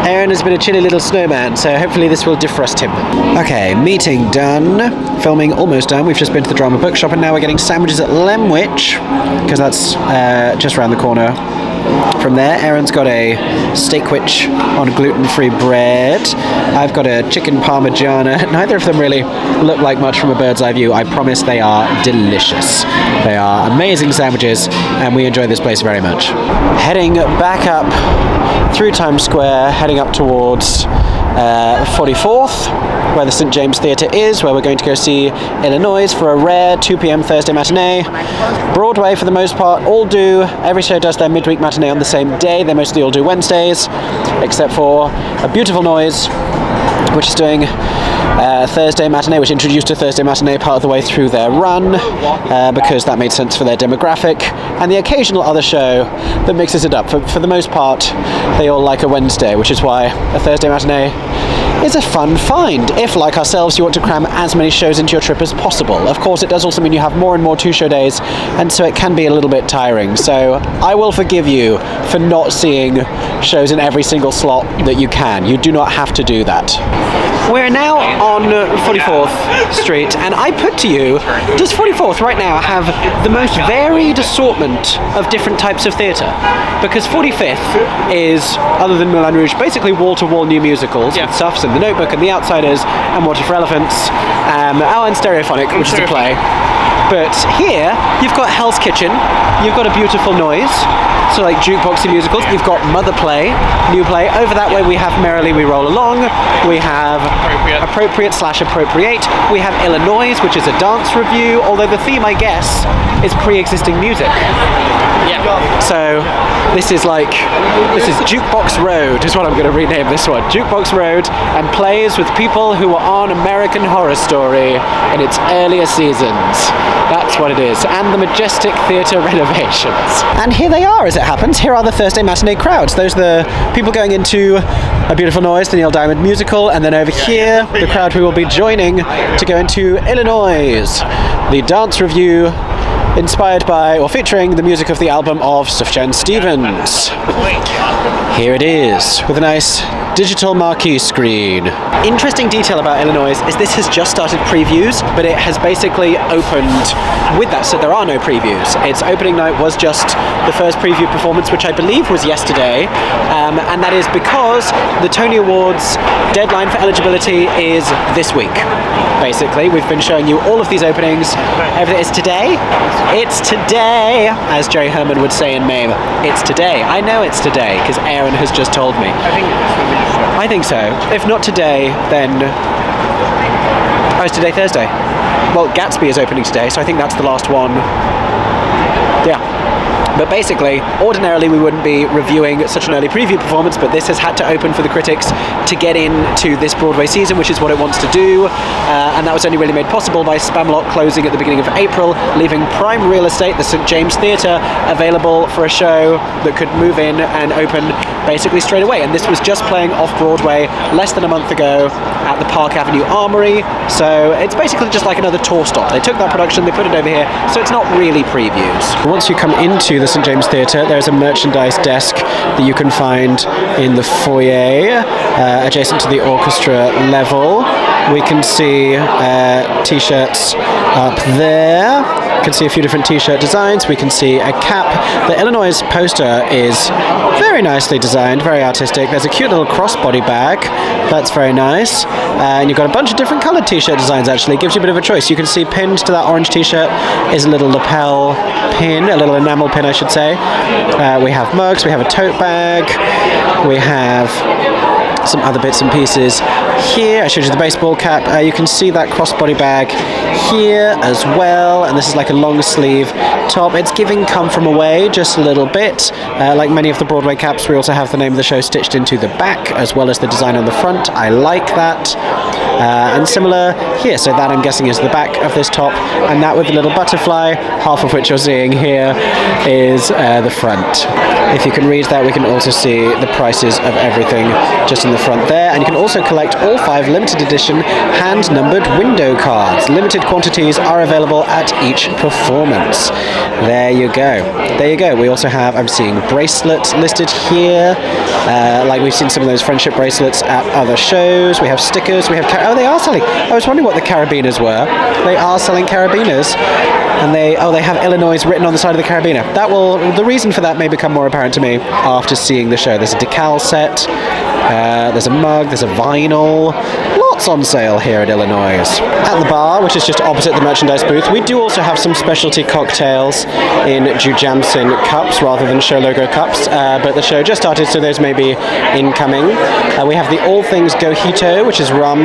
Aeron has been a chilly little snowman, so hopefully this will defrost him. Okay, meeting done. Filming almost done. We've just been to the drama bookshop and now we're getting sandwiches at Lemwich, because that's just around the corner from there. Aeron's got a steakwich on gluten-free bread. I've got a chicken parmigiana. Neither of them really look like much from a bird's eye view. I promise they are delicious. They are amazing sandwiches and we enjoy this place very much. Heading back up through Times Square, heading up towards 44th, where the St. James Theatre is, where we're going to go see Illinoise for a rare 2 p.m. Thursday matinee. Broadway, for the most part, all do. Every show does their midweek matinee on the same day. They mostly all do Wednesdays, except for A Beautiful Noise, which is doing Thursday matinee, which introduced a Thursday matinee part of the way through their run, because that made sense for their demographic, and the occasional other show that mixes it up. For the most part, they all like a Wednesday, which is why a Thursday matinee is a fun find, if, like ourselves, you want to cram as many shows into your trip as possible. Of course, it does also mean you have more and more two-show days, and so it can be a little bit tiring. So I will forgive you for not seeing shows in every single slot that you can. You do not have to do that. We're now on 44th Street, and I put to you, does 44th right now have the most varied assortment of different types of theatre? Because 45th is, other than Moulin Rouge, basically wall-to-wall new musicals, with Suffs and The Notebook and The Outsiders and Water for Elephants, and Stereophonic, which is a play. But here, you've got Hell's Kitchen, you've got A Beautiful Noise, so like jukeboxy musicals. You've got Mother Play, new play. Over that way we have Merrily We Roll Along, we have Appropriate/Appropriate, we have Illinoise, which is a dance review, although the theme, I guess, is pre-existing music. Yeah. So this is Jukebox Road is what I'm going to rename this one. Jukebox Road, and plays with people who were on American Horror Story in its earlier seasons. That's what it is. And the majestic theatre renovations. And here they are, as it happens. Here are the Thursday matinee crowds. Those are the people going into A Beautiful Noise, the Neil Diamond musical, and then over here, the crowd who will be joining to go into Illinoise, the dance review inspired by, or featuring, the music of the album of Sufjan Stevens. Here it is, with a nice digital marquee screen. Interesting detail about Illinoise is this has just started previews, but it has basically opened with that, so there are no previews. Its opening night was just the first preview performance, which I believe was yesterday, and that is because the Tony Awards deadline for eligibility is this week. Basically, we've been showing you all of these openings. Everything is today. It's today, as Jerry Herman would say in MAME. It's today. I know it's today, because Aeron has just told me. I think so. If not today, then... Oh, it's today Thursday. Well, Gatsby is opening today, so I think that's the last one. Yeah. But basically, ordinarily we wouldn't be reviewing such an early preview performance, but this has had to open for the critics to get into this Broadway season, which is what it wants to do, and that was only really made possible by Spamalot closing at the beginning of April, leaving prime real estate, the St. James Theatre, available for a show that could move in and open basically straight away. And this was just playing off-Broadway less than a month ago at the Park Avenue Armory, so it's basically just like another tour stop. They took that production, they put it over here, so it's not really previews. Once you come into the St James Theatre. There's a merchandise desk that you can find in the foyer, adjacent to the orchestra level. We can see t-shirts up there. We can see a few different t-shirt designs. We can see a cap. The Illinoise poster is very nicely designed, very artistic. There's a cute little crossbody bag. That's very nice. And you've got a bunch of different coloured t-shirt designs, actually. It gives you a bit of a choice. You can see pinned to that orange t-shirt is a little lapel pin, a little enamel pin, I should say. We have mugs, we have a tote bag, we have some other bits and pieces here. I showed you the baseball cap. You can see that crossbody bag here as well, and this is like a long sleeve top. It's giving Come From Away just a little bit. Like many of the Broadway caps, we also have the name of the show stitched into the back as well as the design on the front. I like that. And similar here, so that I'm guessing is the back of this top, and that with the little butterfly, half of which you're seeing here, is the front. If you can read that, we can also see the prices of everything just in the front there, and you can also collect all 5 limited edition hand-numbered window cards. Limited quantities are available at each performance. There you go. There you go. We also have, I'm seeing bracelets listed here, like we've seen some of those friendship bracelets at other shows. We have stickers, we have, oh, they are selling. I was wondering what the carabiners were. They are selling carabiners, and they have Illinoise written on the side of the carabiner. The reason for that may become more apparent to me after seeing the show. There's a decal set, there's a mug, there's a vinyl, lots on sale here at Illinoise. At the bar, which is just opposite the merchandise booth, we do also have some specialty cocktails in Jujamcyn cups rather than show logo cups, but the show just started, so those may be incoming. We have the All Things Gojito, which is rum,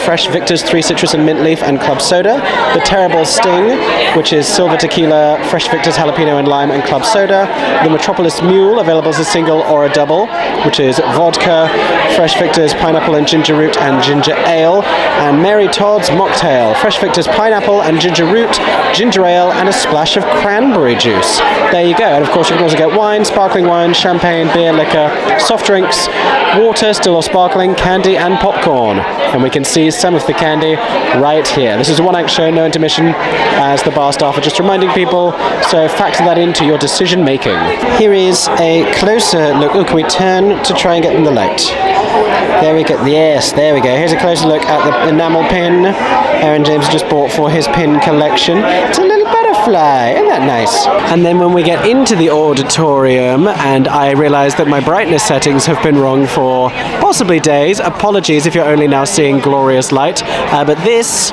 Fresh Victor's 3 Citrus and Mint Leaf and Club Soda, the Terrible Sting, which is Silver Tequila, Fresh Victor's Jalapeno and Lime and Club Soda, the Metropolis Mule, available as a single or a double, which is vodka, Fresh Victor's Pineapple and Ginger Root and Ginger Ale, and Mary Todd's Mocktail, Fresh Victor's Pineapple and Ginger Root, Ginger Ale, and a splash of cranberry juice. There you go. And of course you can also get wine, sparkling wine, champagne, beer, liquor, soft drinks, water, still or sparkling, candy and popcorn. And we can see some of the candy right here. This is a one-act show, no intermission, as the bar staff are just reminding people, so factor that into your decision making. Here is a closer look. Oh, can we turn to try and get in the light? There we go. Yes, there we go. Here's a closer look at the enamel pin Aeron James just bought for his pin collection. It's a little butterfly. Isn't that nice? And then when we get into the auditorium, and I realise that my brightness settings have been wrong for possibly days. Apologies if you're only now seeing glorious light. But this,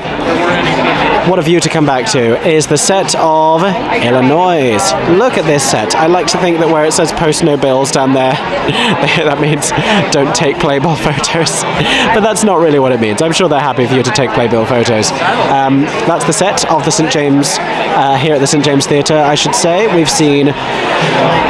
what a view to come back to, is the set of Illinoise. Look at this set. I like to think that where it says post no bills down there, that means don't take playbill photos. But that's not really what it means. I'm sure they're happy for you to take playbill photos. That's the set of the St James, here at the St James Theatre, I should say. We've seen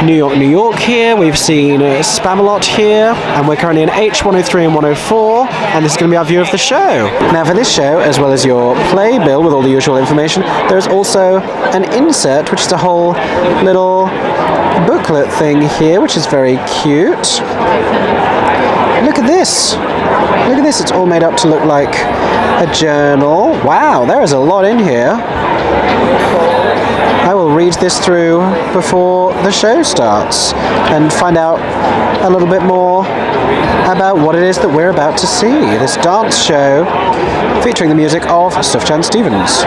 New York, New York here. We've seen Spamalot here. And we're currently in H103 and 104. And this is going to be our view of the show. Now for this show, as well as your playbill with all the usual information, there's also an insert, which is a whole little booklet thing here, which is very cute. Look at this. Look at this. It's all made up to look like a journal. Wow, there is a lot in here. I will read this through before the show starts and find out a little bit more about what it is that we're about to see. This dance show featuring the music of Sufjan Stevens.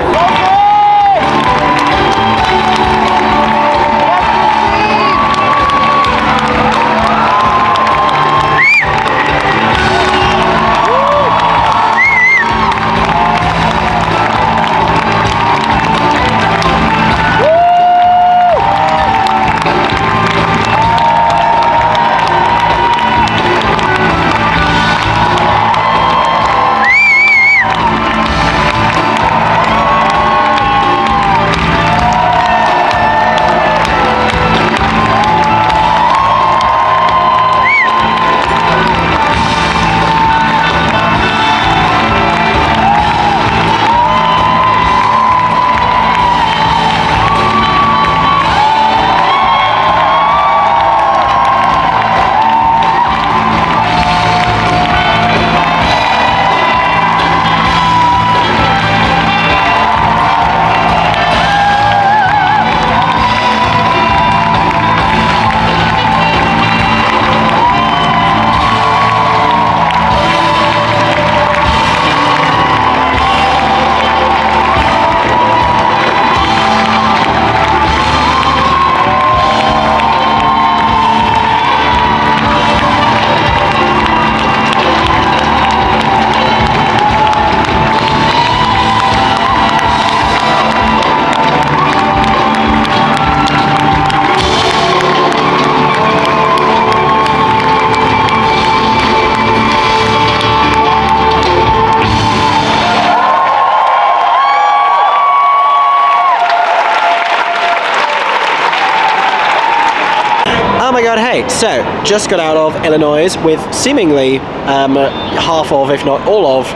Oh my god, hey, so just got out of Illinois with seemingly half of, if not all of,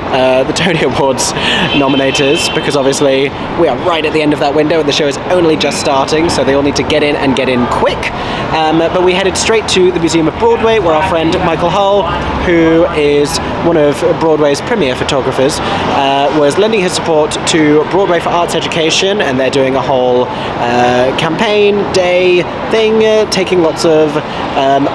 the Tony Awards nominators, because obviously we are right at the end of that window and the show is only just starting, so they all need to get in and get in quick. But we headed straight to the Museum of Broadway, where our friend Michael Hull, who is one of Broadway's premier photographers, was lending his support to Broadway for Arts Education, and they're doing a whole campaign day thing, taking lots of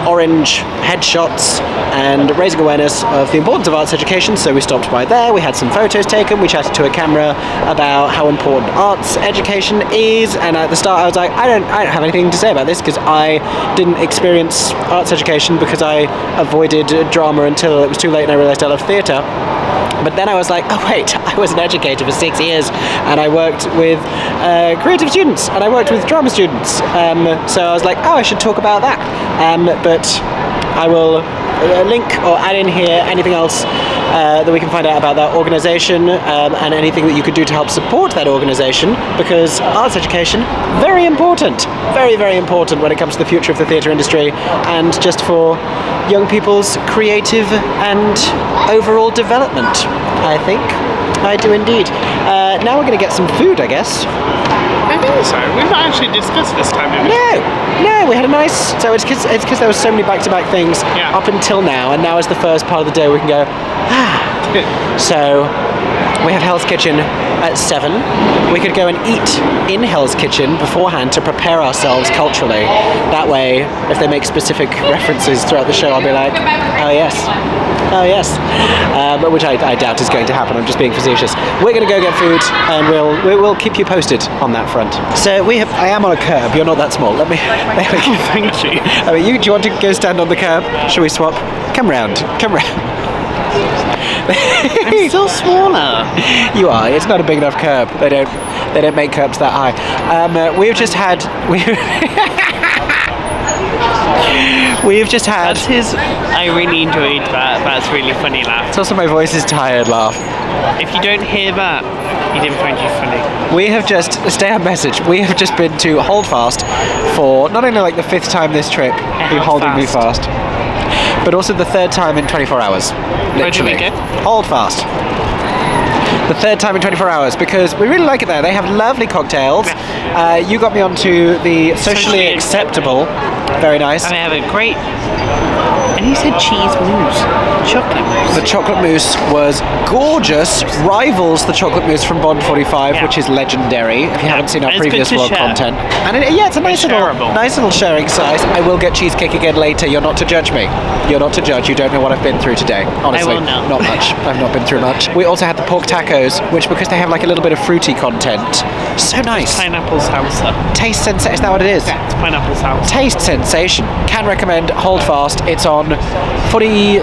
orange headshots and raising awareness of the importance of arts education. So we stopped by there, we had some photos taken, we chatted to a camera about how important arts education is, and at the start I was like, I don't have anything to say about this because I didn't experience arts education because I avoided drama until it was too late and I realised I loved theatre. But then I was like, oh wait, I was an educator for 6 years and I worked with creative students and I worked with drama students. So I was like, oh, I should talk about that. But I will link or add in here anything else that we can find out about that organisation and anything that you could do to help support that organisation, because arts education, very important, very, very important when it comes to the future of the theatre industry and just for young people's creative and overall development, I think. I do indeed. Now we're going to get some food, I guess. I think so. We've not actually discussed this time, did we? No, we had a nice... So it's because there were so many back-to-back things up until now, and now is the first part of the day we can go, So we have Hell's Kitchen at 7. We could go and eat in Hell's Kitchen beforehand to prepare ourselves culturally. That way, if they make specific references throughout the show, I'll be like, oh yes. Oh yes. But which I doubt is going to happen. I'm just being facetious. We're going to go get food, and we'll keep you posted on that front. So I am on a curb. You're not that small. Let me. There we go. Thank you. I mean, do you want to go stand on the curb? Shall we swap? Come round. Come round. I'm still smaller. You are. It's not a big enough curb. They don't make curbs that high. We've just had. We've just had. That's his. I really enjoyed that. That's really funny laugh. It's also my voice is tired laugh. If you don't hear that, he didn't find you funny. We have just stay on message. We have just been to Holdfast for not only like the 5th time this trip. You're holding me fast. But also the 3rd time in 24 hours. Literally. Where did we go? Holdfast. The 3rd time in 24 hours, because we really like it there. They have lovely cocktails. You got me onto the socially acceptable. Very nice. And they have a great... And he said cheese mousse. Chocolate mousse. The chocolate mousse was gorgeous. Rivals the chocolate mousse from Bond 45, which is legendary. If you haven't seen our previous vlog content. And it's a nice little sharing size. I will get cheesecake again later. You're not to judge me. You're not to judge. You don't know what I've been through today. Honestly, I will know. Not much. I've not been through much. We also had the pork tacos, which because they have like a little bit of fruity content, so nice. Pineapple salsa. Taste sensation. Is that what it is? Yeah, it's pineapple salsa. Taste sensation. Can recommend. Holdfast. It's on 46th.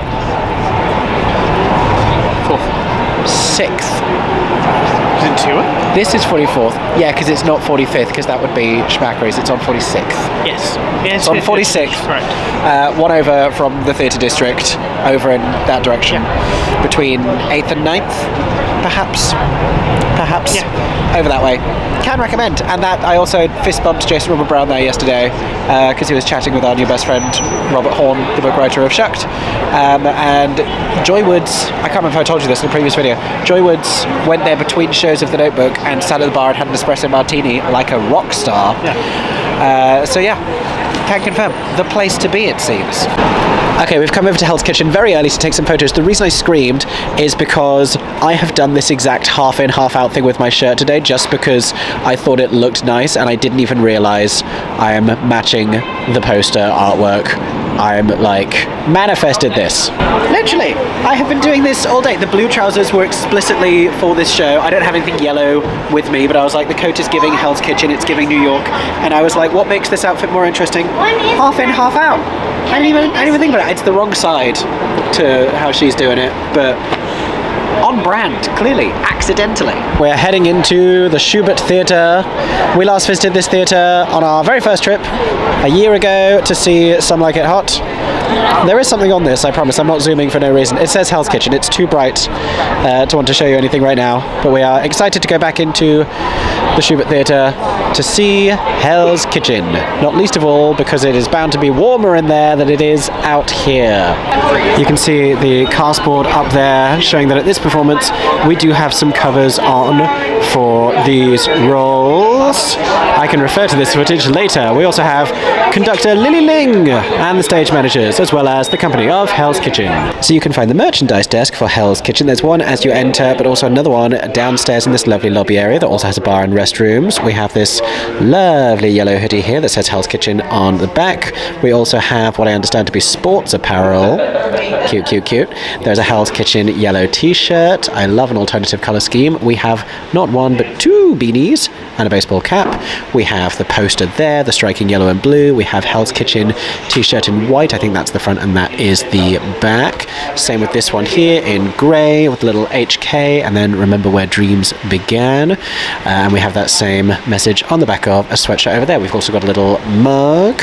Is it 2? This is 44th. Yeah, because it's not 45th, because that would be Schmackery's. It's on 46th. Yes. It's on 46th. Right. One over from the theatre district, over in that direction. Between 8th and 9th, perhaps. Over that way. Can recommend. And that I also fist bumped Jason Robert Brown there yesterday because he was chatting with our new best friend Robert Horn, the book writer of Shucked. And Joy Woods, I can't remember if I told you this in a previous video, Joy Woods went there between shows of The Notebook and sat at the bar and had an espresso martini like a rock star. So yeah, can confirm. The place to be, it seems. Okay, we've come over to Hell's Kitchen very early to take some photos. The reason I screamed is because I have done this exact half in, half out thing with my shirt today just because I thought it looked nice and I didn't even realise I am matching the poster artwork. I'm like, manifested this. Literally, I have been doing this all day. The blue trousers were explicitly for this show. I don't have anything yellow with me, but I was like, the coat is giving Hell's Kitchen, it's giving New York. And I was like, what makes this outfit more interesting? Half in, half out. I didn't even think about it. It's the wrong side to how she's doing it, but on brand, clearly, accidentally. We're heading into the Schubert Theatre. We last visited this theatre on our very first trip a year ago to see Some Like It Hot. There is something on this, I promise. I'm not zooming for no reason. It says Hell's Kitchen. It's too bright to want to show you anything right now. But we are excited to go back into the Schubert Theatre to see Hell's Kitchen. Not least of all because it is bound to be warmer in there than it is out here. You can see the cast board up there showing that at this performance we do have some covers on for these roles. I can refer to this footage later. We also have conductor Lily Ling and the stage managers, as well as the company of Hell's Kitchen. So you can find the merchandise desk for Hell's Kitchen. There's one as you enter, but also another one downstairs in this lovely lobby area that also has a bar and restrooms. We have this lovely yellow hoodie here that says Hell's Kitchen on the back. We also have what I understand to be sports apparel. Cute, cute, cute. There's a Hell's Kitchen yellow t-shirt. I love an alternative colour scheme. We have not one but two beanies and a baseball cap. We have the poster there, the striking yellow and blue. We have Hell's Kitchen t-shirt in white. I think that's the front and that is the back. Same with this one here in grey with the little HK and then remember where dreams began. And we have that same message on the back of a sweatshirt over there. We've also got a little mug,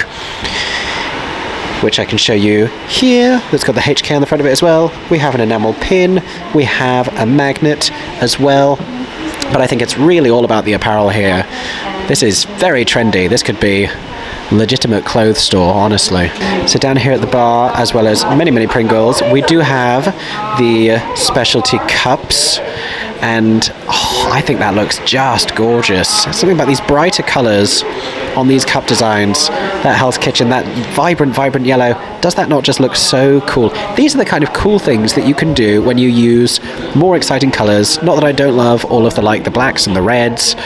which I can show you here, that's got the HK on the front of it as well. We have an enamel pin, we have a magnet as well, but I think it's really all about the apparel here. This is very trendy. This could be a legitimate clothes store, honestly. So down here at the bar, as well as many, many Pringles, we do have the specialty cups, and I think that looks just gorgeous. Something about these brighter colours on these cup designs, that Hell's Kitchen, that vibrant yellow, does that not just look so cool? These are the kind of cool things that you can do when you use more exciting colours. Not that I don't love all of the blacks and the reds,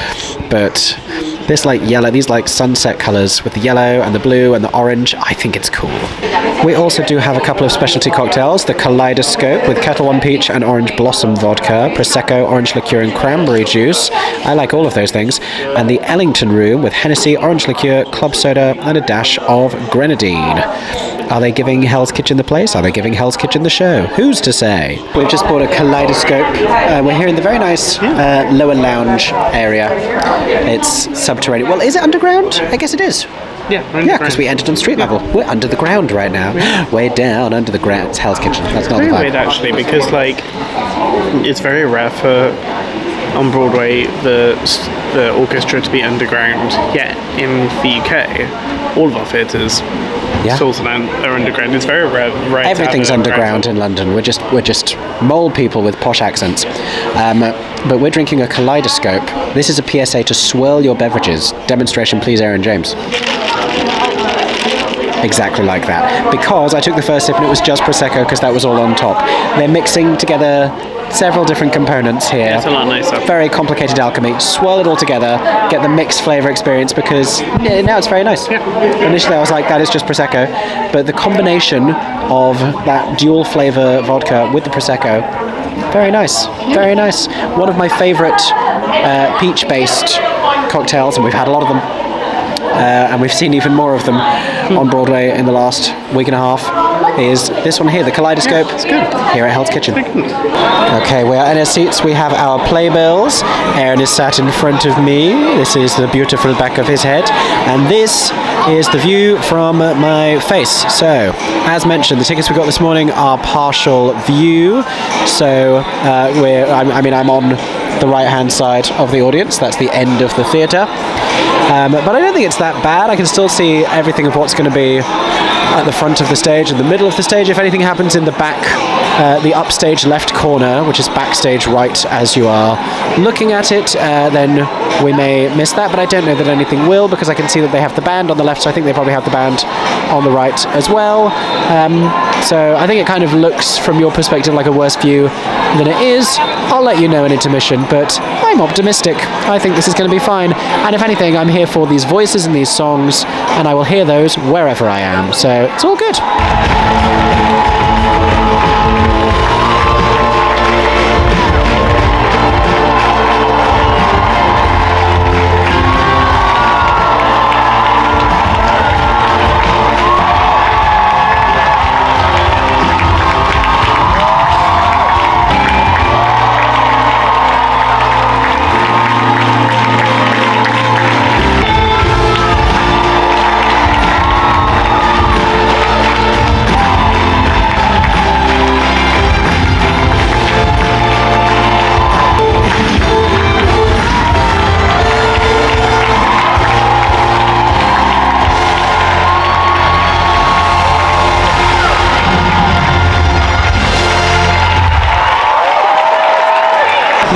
but this yellow, these sunset colours with the yellow and the blue and the orange, I think it's cool. We also do have a couple of specialty cocktails, the Kaleidoscope with Kettle One Peach and Orange Blossom Vodka, Prosecco, Orange Liqueur and Cranberry Juice. I like all of those things. And the Ellington Room with Hennessy, Orange Liqueur, Club Soda and a dash of Grenadine. Are they giving Hell's Kitchen the place? Are they giving Hell's Kitchen the show? Who's to say? We've just bought a Kaleidoscope. We're here in the very nice lower lounge area. It's subterranean. Well, is it underground? I guess it is. Yeah, because we entered on street level. We're under the ground right now. Yeah. Way down under the ground. It's Hell's Kitchen. That's not the vibe. Weird actually, because it's very rare for on Broadway the orchestra to be underground. Yet in the UK, all of our theatres, stalls are underground. It's very rare. Everything's underground in London. We're just mole people with posh accents. But we're drinking a Kaleidoscope. This is a PSA to swirl your beverages. Demonstration, please, Aeron James. Exactly like that. Because I took the first sip and it was just Prosecco because that was all on top. They're mixing together several different components here. It's a lot nicer. Very complicated alchemy. Swirl it all together, get the mixed flavour experience because now it's very nice. Yeah. Initially I was like, that is just Prosecco. But the combination of that dual flavour vodka with the Prosecco, very nice. Very nice. One of my favourite peach-based cocktails, and we've had a lot of them. And we've seen even more of them on Broadway in the last week and a half, is this one here, the Kaleidoscope, here at Hell's Kitchen. Okay, we are in our seats. We have our playbills. Aeron is sat in front of me. This is the beautiful back of his head. And this is the view from my face. So, as mentioned, the tickets we got this morning are partial view. So, I'm on the right-hand side of the audience. That's the end of the theatre. But I don't think it's that bad. I can still see everything of what's going to be at the front of the stage and the middle of the stage. If anything happens in the back, the upstage left corner, which is backstage right as you are looking at it, then we may miss that, but I don't know that anything will because I can see that they have the band on the left, so I think they probably have the band on the right as well. So I think it kind of looks from your perspective like a worse view than it is. I'll let you know in intermission, but I'm optimistic. I think this is going to be fine, and if anything, I'm here for these voices and these songs, and I will hear those wherever I am, so it's all good.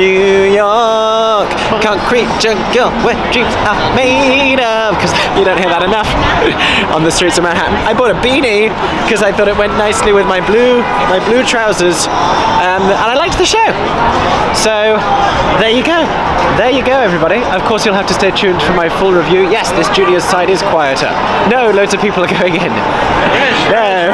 New York, concrete jungle where dreams are made of. Because you don't hear that enough on the streets of Manhattan. I bought a beanie because I thought it went nicely with my blue trousers, and I liked the show. So there you go. There you go, everybody. Of course, you'll have to stay tuned for my full review. Yes, this junior's side is quieter. No, loads of people are going in. No.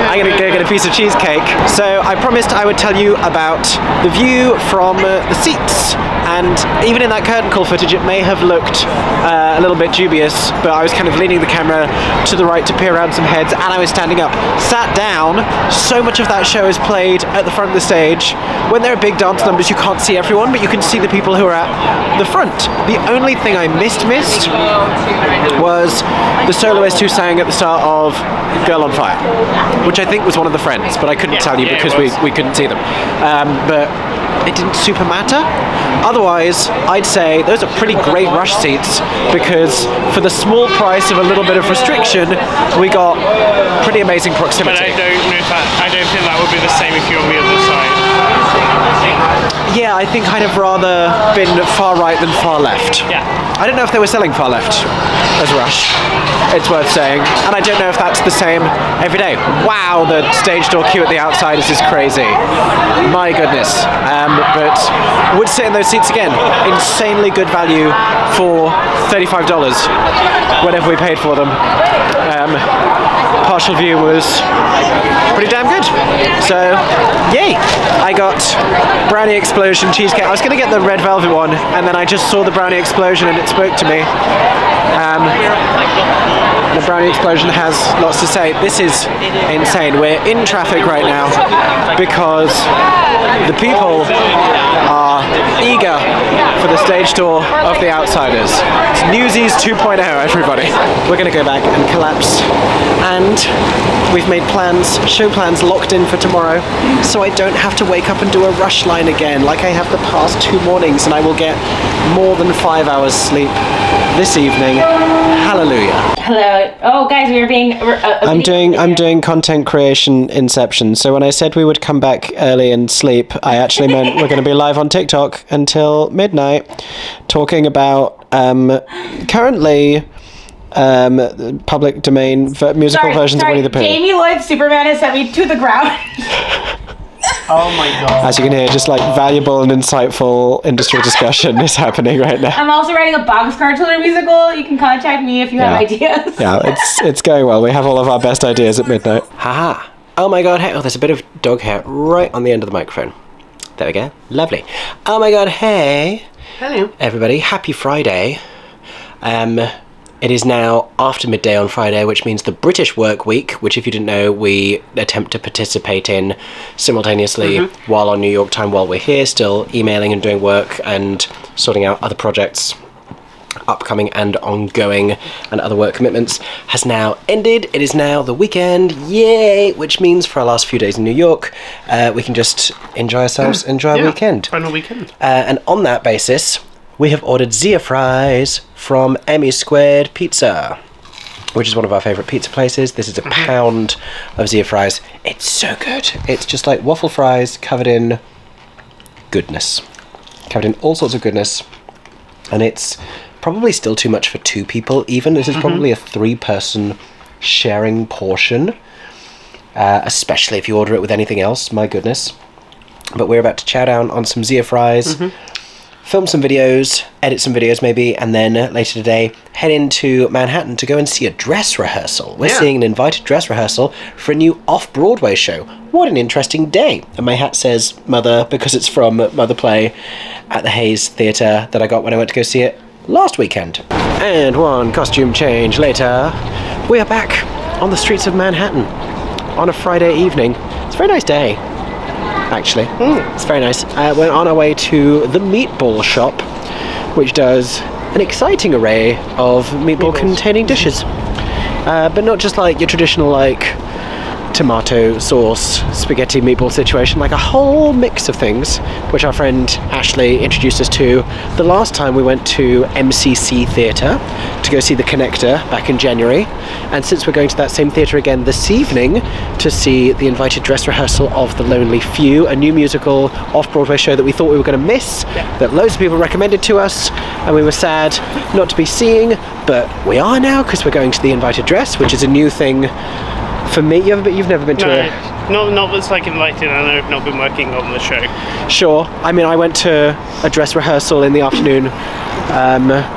I'm gonna go get a piece of cheesecake. So I promised I would tell you about the view from the seats, and even in that curtain call footage it may have looked a little bit dubious, but I was kind of leaning the camera to the right to peer around some heads, and I was standing up. Sat down, so much of that show is played at the front of the stage. When there are big dance numbers you can't see everyone, but you can see the people who are at the front. The only thing I missed was the soloist who sang at the start of Girl on Fire, which I think was one of the friends, but I couldn't tell you because we couldn't see them. But it didn't super matter. Otherwise, I'd say those are pretty great rush seats, because for the small price of a little bit of restriction, we got pretty amazing proximity. But I don't think that would be the same if you're on the other side. Yeah, I think I'd have rather been far right than far left. Yeah. I don't know if they were selling far left as Rush, it's worth saying, and I don't know if that's the same every day. Wow, the stage door queue at the Outsiders is crazy. My goodness. But would sit in those seats again. Insanely good value for $35 whenever we paid for them. Partial view was pretty damn good. So, yay! I got brownie explosion cheesecake. I was going to get the red velvet one, and then I just saw the brownie explosion and it spoke to me. The brownie explosion has lots to say. This is insane. We're in traffic right now because the people are eager for the stage tour of the Outsiders. It's Newsies 2.0, everybody. We're going to go back and collapse, and we've made plans, show plans locked in for tomorrow, so I don't have to wake up and do a rush line again like I have the past 2 mornings, and I will get more than 5 hours sleep this evening. Hallelujah. Hello. Oh, guys, we were being. I'm doing content creation inception. So when I said we would come back early and sleep, I actually meant we're going to be live on TikTok until midnight, talking about currently public domain musical versions of Winnie the Pooh. Jamie Lloyd's Superman has sent me to the ground. Oh my god. As you can hear, just like valuable and insightful industry discussion is happening right now. I'm also writing a boxcar tour musical. You can contact me if you have ideas. Yeah, it's going well. We have all of our best ideas at midnight. Haha. Oh my god, hey. Oh, there's a bit of dog hair right on the end of the microphone. There we go. Lovely. Oh my god, hey. Hello. Everybody, happy Friday. It is now after midday on Friday, which means the British work week, which if you didn't know, we attempt to participate in simultaneously while on New York time while we're here, still emailing and doing work and sorting out other projects, upcoming and ongoing, and other work commitments, has now ended. It is now the weekend, yay! Which means for our last few days in New York, we can just enjoy ourselves, enjoy our weekend. Final weekend. And on that basis, we have ordered Zia fries from M² Pizza, which is one of our favourite pizza places. This is a pound of Zia fries. It's so good. It's just like waffle fries covered in goodness. Covered in all sorts of goodness. And it's probably still too much for 2 people even. This is probably a 3-person sharing portion, especially if you order it with anything else, my goodness. But we're about to chow down on some Zia fries, film some videos, edit some videos maybe, and then later today head into Manhattan to go and see a dress rehearsal. We're seeing an invited dress rehearsal for a new off-Broadway show. What an interesting day. And my hat says Mother because it's from Mother Play at the Hayes Theatre that I got when I went to go see it last weekend. And one costume change later, we are back on the streets of Manhattan on a Friday evening. It's a very nice day, actually. It's very nice. We're on our way to the Meatball Shop, which does an exciting array of meatball-containing dishes. But not just like your traditional like tomato sauce spaghetti meatball situation, like a whole mix of things, which our friend Ashley introduced us to the last time we went to MCC Theatre to go see The Connector back in January. And since we're going to that same theatre again this evening to see the invited dress rehearsal of The Lonely Few, a new musical off-Broadway show that we thought we were going to miss, that loads of people recommended to us, and we were sad not to be seeing, but we are now because we're going to the invited dress, which is a new thing for me. You've never been to not that's like invited, and I've not been working on the show. Sure. I mean, I went to a dress rehearsal in the afternoon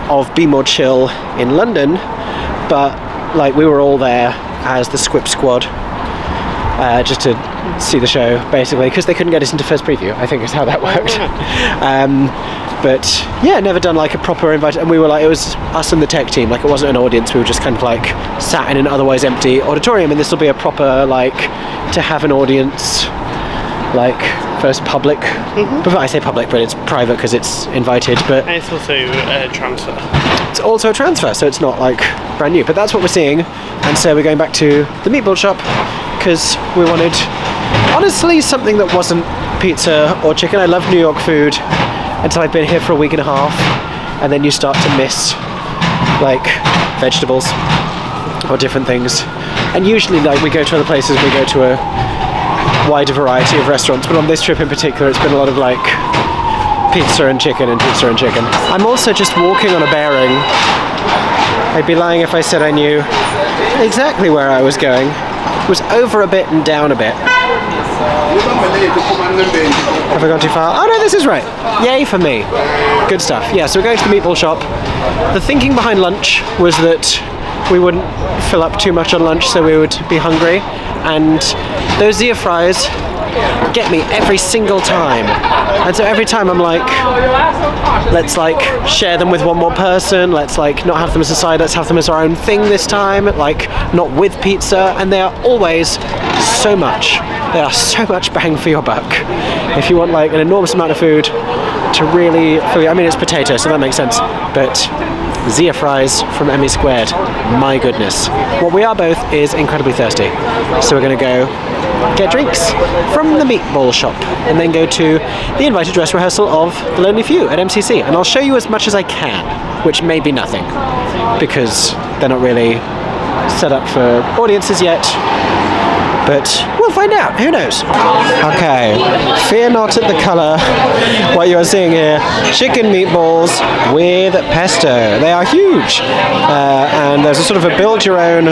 of Be More Chill in London, but like we were all there as the Squip Squad just to see the show, basically, because they couldn't get us into first preview, I think is how that worked. But yeah, never done like a proper invite, and we were like, it was us and the tech team, like it wasn't an audience, we were just kind of like sat in an otherwise empty auditorium, and this will be a proper like to have an audience, like first public, but I say public but it's private because it's invited, but and it's also a transfer. It's also a transfer, so it's not like brand new, but that's what we're seeing. And so we're going back to the meatball shop because we wanted honestly something that wasn't pizza or chicken. I love New York food until I've been here for a week and a half, and then you start to miss like vegetables or different things. And usually like we go to other places, we go to a wider variety of restaurants, but on this trip in particular it's been a lot of like pizza and chicken and pizza and chicken. I'm also just walking on a bearing. I'd be lying if I said I knew exactly where I was going. It was over a bit and down a bit. Have I gone too far? Oh no, this is right. Yay for me. Good stuff. Yeah, so we're going to the meatball shop. The thinking behind lunch was that we wouldn't fill up too much on lunch, so we would be hungry. And those Zia fries get me every single time. And so every time I'm like, let's like share them with one more person, let's like not have them as a side, let's have them as our own thing this time, like not with pizza, and they are always so much. They are so much bang for your buck. If you want like an enormous amount of food to really fill you, I mean it's potato, so that makes sense, but Zia fries from Emmy Squared, my goodness. What we are both is incredibly thirsty, so we're gonna go get drinks from the meatball shop and then go to the invited dress rehearsal of The Lonely Few at MCC, and I'll show you as much as I can, which may be nothing because they're not really set up for audiences yet, but we'll find out, who knows. Okay, fear not at the colour. What you are seeing here, chicken meatballs with pesto. They are huge, and there's a sort of a build your own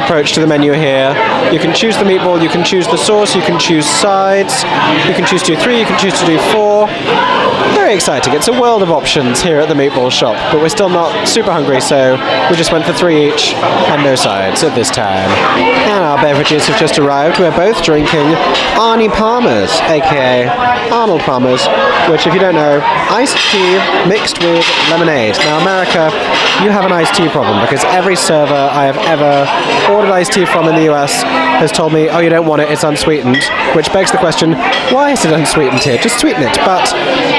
approach to the menu here. You can choose the meatball, you can choose the sauce, you can choose sides, you can choose to do 3, you can choose to do 4. Very exciting. It's a world of options here at the meatball shop, but we're still not super hungry, so we just went for 3 each and no sides at this time. And our beverages have just arrived. We're both drinking Arnie Palmer's, aka Arnold Palmer's, which if you don't know, iced tea mixed with lemonade. Now America, you have an iced tea problem because every server I have ever ordered iced tea from in the US has told me, oh you don't want it, it's unsweetened, which begs the question, why is it unsweetened here? Just sweeten it. But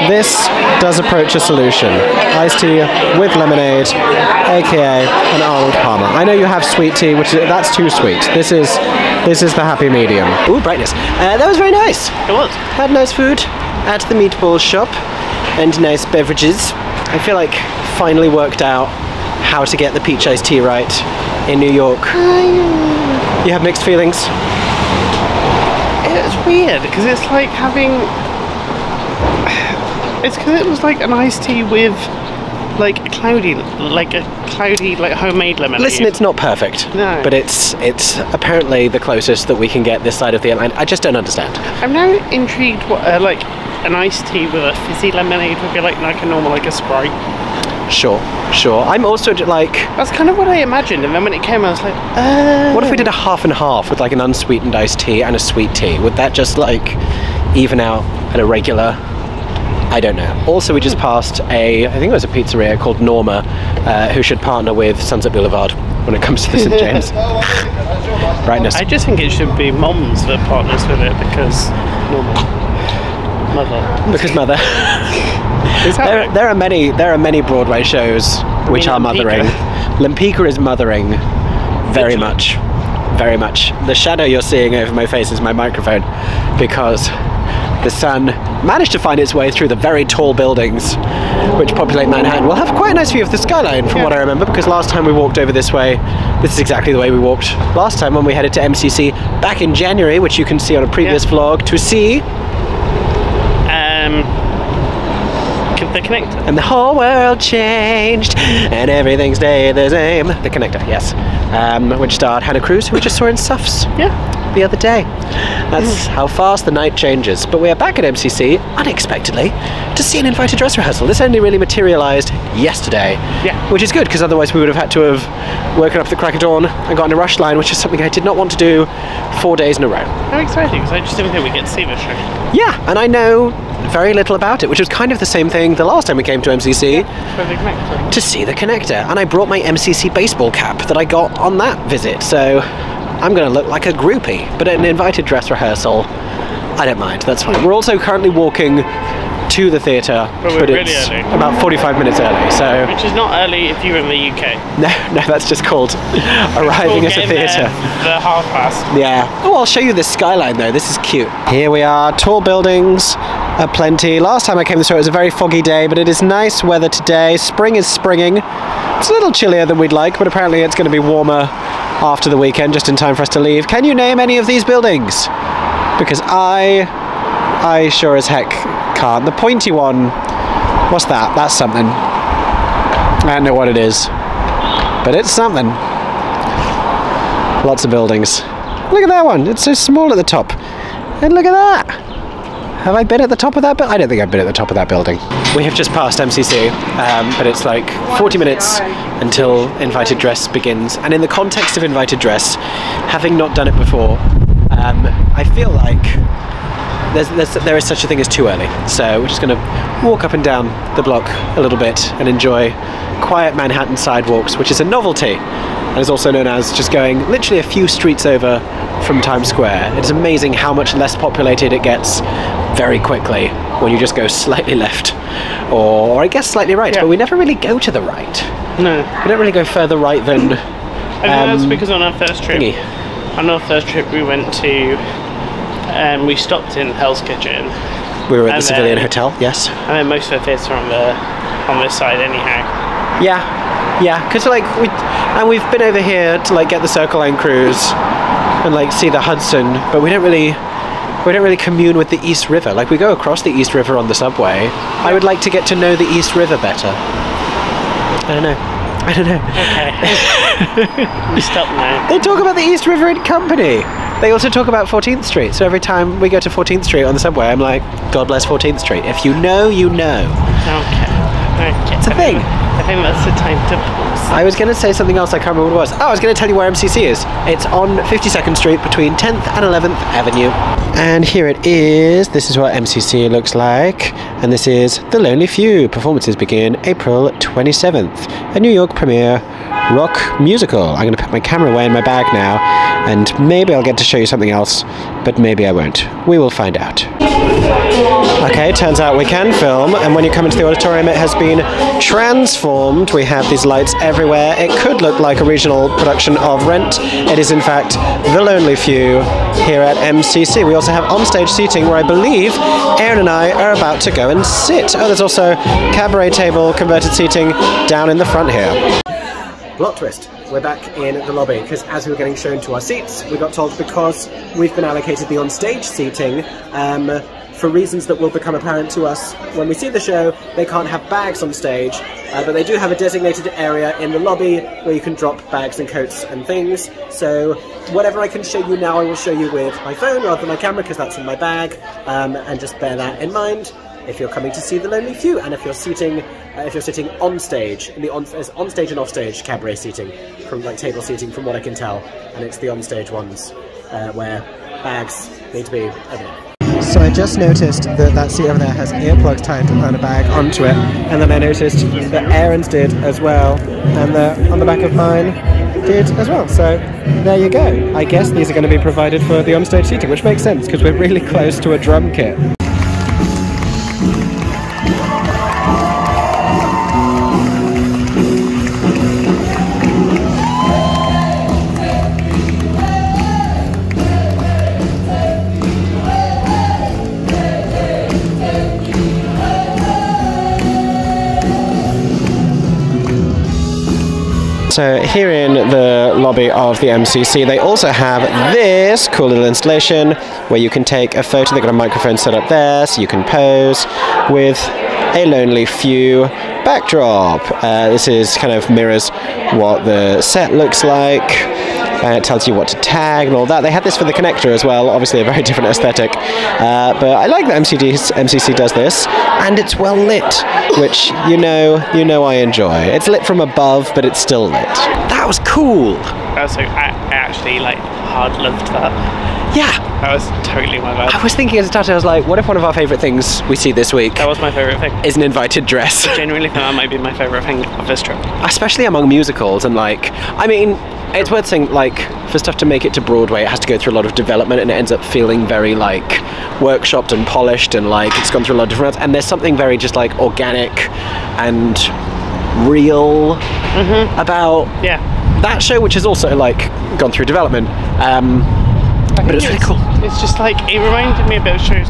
this does approach a solution. Iced tea with lemonade, aka an Arnold Palmer. I know you have sweet tea, which that's too sweet. This is the happy medium. Ooh, brightness. That was very nice. It was. Had nice food at the meatball shop and nice beverages. I feel like finally worked out how to get the peach iced tea right in New York. You have mixed feelings? It's weird because it's like having. It's because it was like an iced tea with like a cloudy like homemade lemonade. Listen, it's not perfect. No. But it's apparently the closest that we can get this side of the Atlantic. I just don't understand. I'm now intrigued what like an iced tea with a fizzy lemonade would be like a normal, like a Sprite. Sure. I'm also like... That's kind of what I imagined, and then when it came I was like, what if we did a half and half with like an unsweetened iced tea and a sweet tea? Would that just like even out at a regular... I don't know. Also, we just passed I think it was a pizzeria called Norma, who should partner with Sunset Boulevard when it comes to the St. James. Brightness. I just think it should be moms that partners with it because Norma. Mother. Because mother. Is that right? There are many Broadway shows which are mothering. Lempicka is mothering very much. very much. The shadow you're seeing over my face is my microphone, because the sun managed to find its way through the very tall buildings which populate Manhattan. We'll have quite a nice view of the skyline from what I remember, because last time we walked over this way, this is exactly the way we walked last time when we headed to MCC back in January, which you can see on a previous vlog, to see the connector. And the whole world changed and everything stayed the same. The Connector, yes. Which starred Hannah Cruz, who we just saw in Suffs the other day. That's how fast the night changes. But we are back at MCC, unexpectedly, to see an invited dress rehearsal. This only really materialised yesterday, which is good, because otherwise we would have had to have woken up at the crack of dawn and gotten a rush line, which is something I did not want to do 4 days in a row. How exciting, because I just didn't think we'd get to see this show. Yeah, and I know very little about it, which was kind of the same thing the last time we came to MCC, to see the Connector. And I brought my MCC baseball cap that I got on that visit, so I'm going to look like a groupie, but at an invited dress rehearsal, I don't mind, that's fine. We're also currently walking to the theatre, but really it's early. About 45 minutes early, so... Which is not early if you're in the UK. No, that's just called arriving at a theatre. The half past. Yeah. Oh, I'll show you this skyline though, this is cute. Here we are, tall buildings aplenty. Last time I came this way it was a very foggy day, but it is nice weather today. Spring is springing. It's a little chillier than we'd like, but apparently it's going to be warmer after the weekend, just in time for us to leave. Can you name any of these buildings? Because I sure as heck can't. The pointy one, what's that? That's something. I don't know what it is, but it's something. Lots of buildings. Look at that one, it's so small at the top. And look at that. Have I been at the top of that building? I don't think I've been at the top of that building. We have just passed MCC, but it's like 40 minutes until invited dress begins. And in the context of invited dress, having not done it before, I feel like there is such a thing as too early. So we're just going to walk up and down the block a little bit and enjoy quiet Manhattan sidewalks, which is a novelty. And is also known as just going literally a few streets over from Times Square. It's amazing how much less populated it gets very quickly when you just go slightly left, or I guess slightly right, but we never really go to the right. No. We don't really go further right than... I think that's because on our first trip, we went to, we stopped in Hell's Kitchen. We were at the Civilian Hotel, yes. And then most of the theatres are on this side anyhow. Yeah, because like we've been over here to like get the Circle Line cruise and like see the Hudson, but we don't really commune with the East River. Like we go across the East River on the subway. I would like to get to know the East River better. I don't know. Okay. Stop now. They talk about the East River in Company. They also talk about 14th Street. So every time we go to 14th Street on the subway, I'm like, God bless 14th Street. If you know, you know. Okay. It's a thing. I think that's the time to pause. I was going to say something else, I can't remember what it was. Oh, I was going to tell you where MCC is. It's on 52nd Street between 10th and 11th Avenue. And here it is. This is what MCC looks like. And this is The Lonely Few. Performances begin April 27th. A New York premiere rock musical. I'm going to put my camera away in my bag now, and maybe I'll get to show you something else, but maybe I won't. We will find out. Okay, turns out we can film, and when you come into the auditorium it has been transformed. We have these lights everywhere. It could look like a regional production of Rent. It is in fact The Lonely Few here at MCC. We also have onstage seating where I believe Aeron and I are about to go and sit. Oh, there's also cabaret table converted seating down in the front here. Plot twist. We're back in the lobby, because as we were getting shown to our seats, we got told because we've been allocated the onstage seating, for reasons that will become apparent to us when we see the show, they can't have bags on stage, but they do have a designated area in the lobby where you can drop bags and coats and things. So whatever I can show you now, I will show you with my phone rather than my camera, because that's in my bag, and just bear that in mind if you're coming to see The Lonely Few, and if you're sitting on stage, in the on-stage and off-stage cabaret seating, from like table seating from what I can tell, and it's the on-stage ones where bags need to be over there. So I just noticed that that seat over there has earplugs tied and a bag onto it, and then I noticed that Aeron's did as well, and on the back of mine did as well. So there you go. I guess these are going to be provided for the on-stage seating, which makes sense because we're really close to a drum kit. So here in the lobby of the MCC, they also have this cool little installation where you can take a photo. They've got a microphone set up there, so you can pose with a lonely few backdrop. This is kind of mirrors what the set looks like. And it tells you what to tag and all that. They had this for the connector as well, obviously a very different aesthetic. But I like that MCC does this, and it's well lit, which you know I enjoy. It's lit from above, but it's still lit. That was cool. Also, I actually hard loved that. Yeah. That was totally my vibe. I was thinking as a starter, I was like, what if one of our favourite things we see this week That was my favourite thing. is an invited dress? I genuinely think that might be my favourite thing of this trip. Especially among musicals, and I mean, it's worth saying, for stuff to make it to Broadway, it has to go through a lot of development, and it ends up feeling very, workshopped and polished, and, it's gone through a lot of different rounds, and there's something very just, organic and real about that show, which has also, gone through development. But it's really cool. It's just, it reminded me a bit of shows,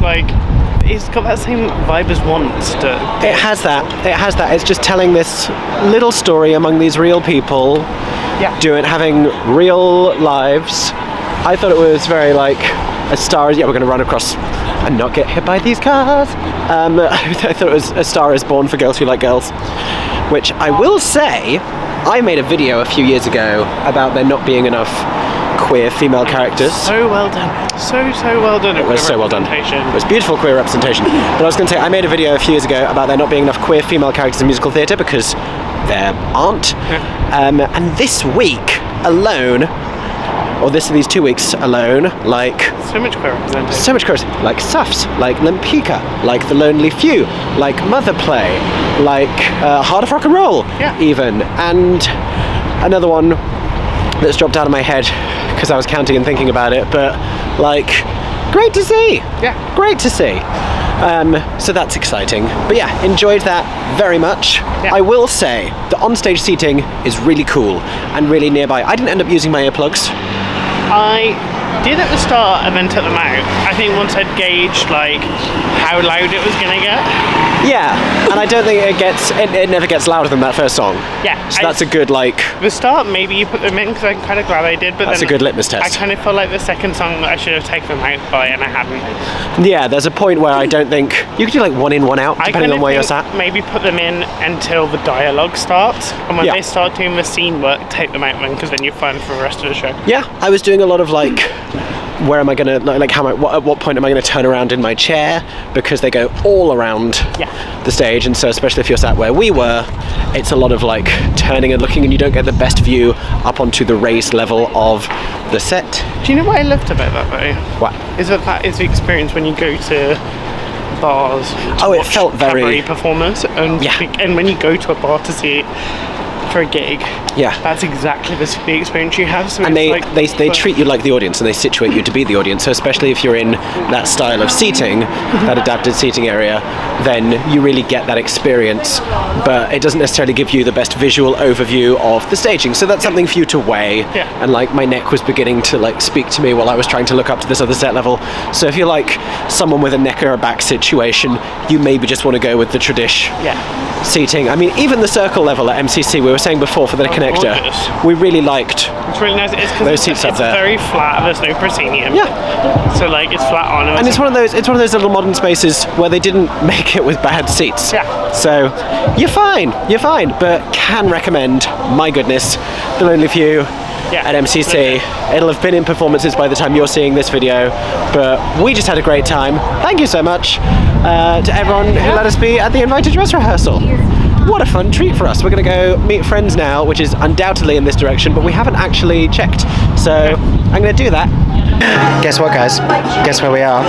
it's got that same vibe as Once. It has that. It has that. It's just telling this little story among these real people. Yeah. Having real lives. I thought it was very A Star Is... Yeah, we're going to run across and not get hit by these cars. I thought it was A Star Is Born for girls who like girls. Which I will say, I made a video a few years ago about there not being enough queer female characters. So well done. So well done. It was so well done. It was beautiful queer representation. But I was going to say, I made a video a few years ago about there not being enough queer female characters in musical theatre, because there aren't. And this week alone, or these 2 weeks alone, so much queer representation. So much queer, like Suffs, like Lempicka, like The Lonely Few, like Mother Play, Heart of Rock and Roll, even. And another one that's dropped out of my head because I was counting and thinking about it, but great to see. Yeah, great to see. So that's exciting. But yeah, enjoyed that very much. Yeah. I will say the onstage seating is really cool and really nearby. I didn't end up using my earplugs. I did at the start and then took them out. I think once I'd gauged how loud it was gonna get. Yeah, and I don't think it never gets louder than that first song. Yeah. So that's a good The start, maybe you put them in, because I'm kind of glad I did, but that's a good litmus test. I kind of felt like the second song I should have taken them out by, and I hadn't. Yeah, there's a point where I don't think... You could do one in, one out, depending on where you're sat. Maybe put them in until the dialogue starts, and when they start doing the scene work, take them out then, because then you're fine for the rest of the show. Yeah, I was doing a lot of where am I gonna at what point am I gonna turn around in my chair, because they go all around the stage, and so especially if you're sat where we were, it's a lot of turning and looking, and you don't get the best view up onto the raised level of the set. Do you know what I loved about that though? What? Is that is the experience when you go to bars to it felt very cabaret performance, and when you go to a bar to see for a gig, that's exactly the experience you have. So and they treat you like the audience, and they situate you to be the audience. So especially if you're in that style of seating, that adapted seating area, then you really get that experience. But it doesn't necessarily give you the best visual overview of the staging. So that's something for you to weigh. And my neck was beginning to speak to me while I was trying to look up to this other set level. So if you're someone with a neck or a back situation, you maybe just want to go with the tradish seating. I mean, even the circle level at MCC, we were saying before for the connector, we really liked. It's really nice. It's those seats up there. It's very flat. There's no proscenium. Yeah. So it's flat on. And it's one of those little modern spaces where they didn't make it with bad seats. Yeah. So you're fine. But can recommend. My goodness, The Lonely Few. At MCC. It'll have been in performances by the time you're seeing this video, but we just had a great time. Thank you so much to everyone who let us be at the invited dress rehearsal. What a fun treat for us. We're going to go meet friends now, which is undoubtedly in this direction, but we haven't actually checked, so I'm going to do that. Guess what, guys? Guess where we are?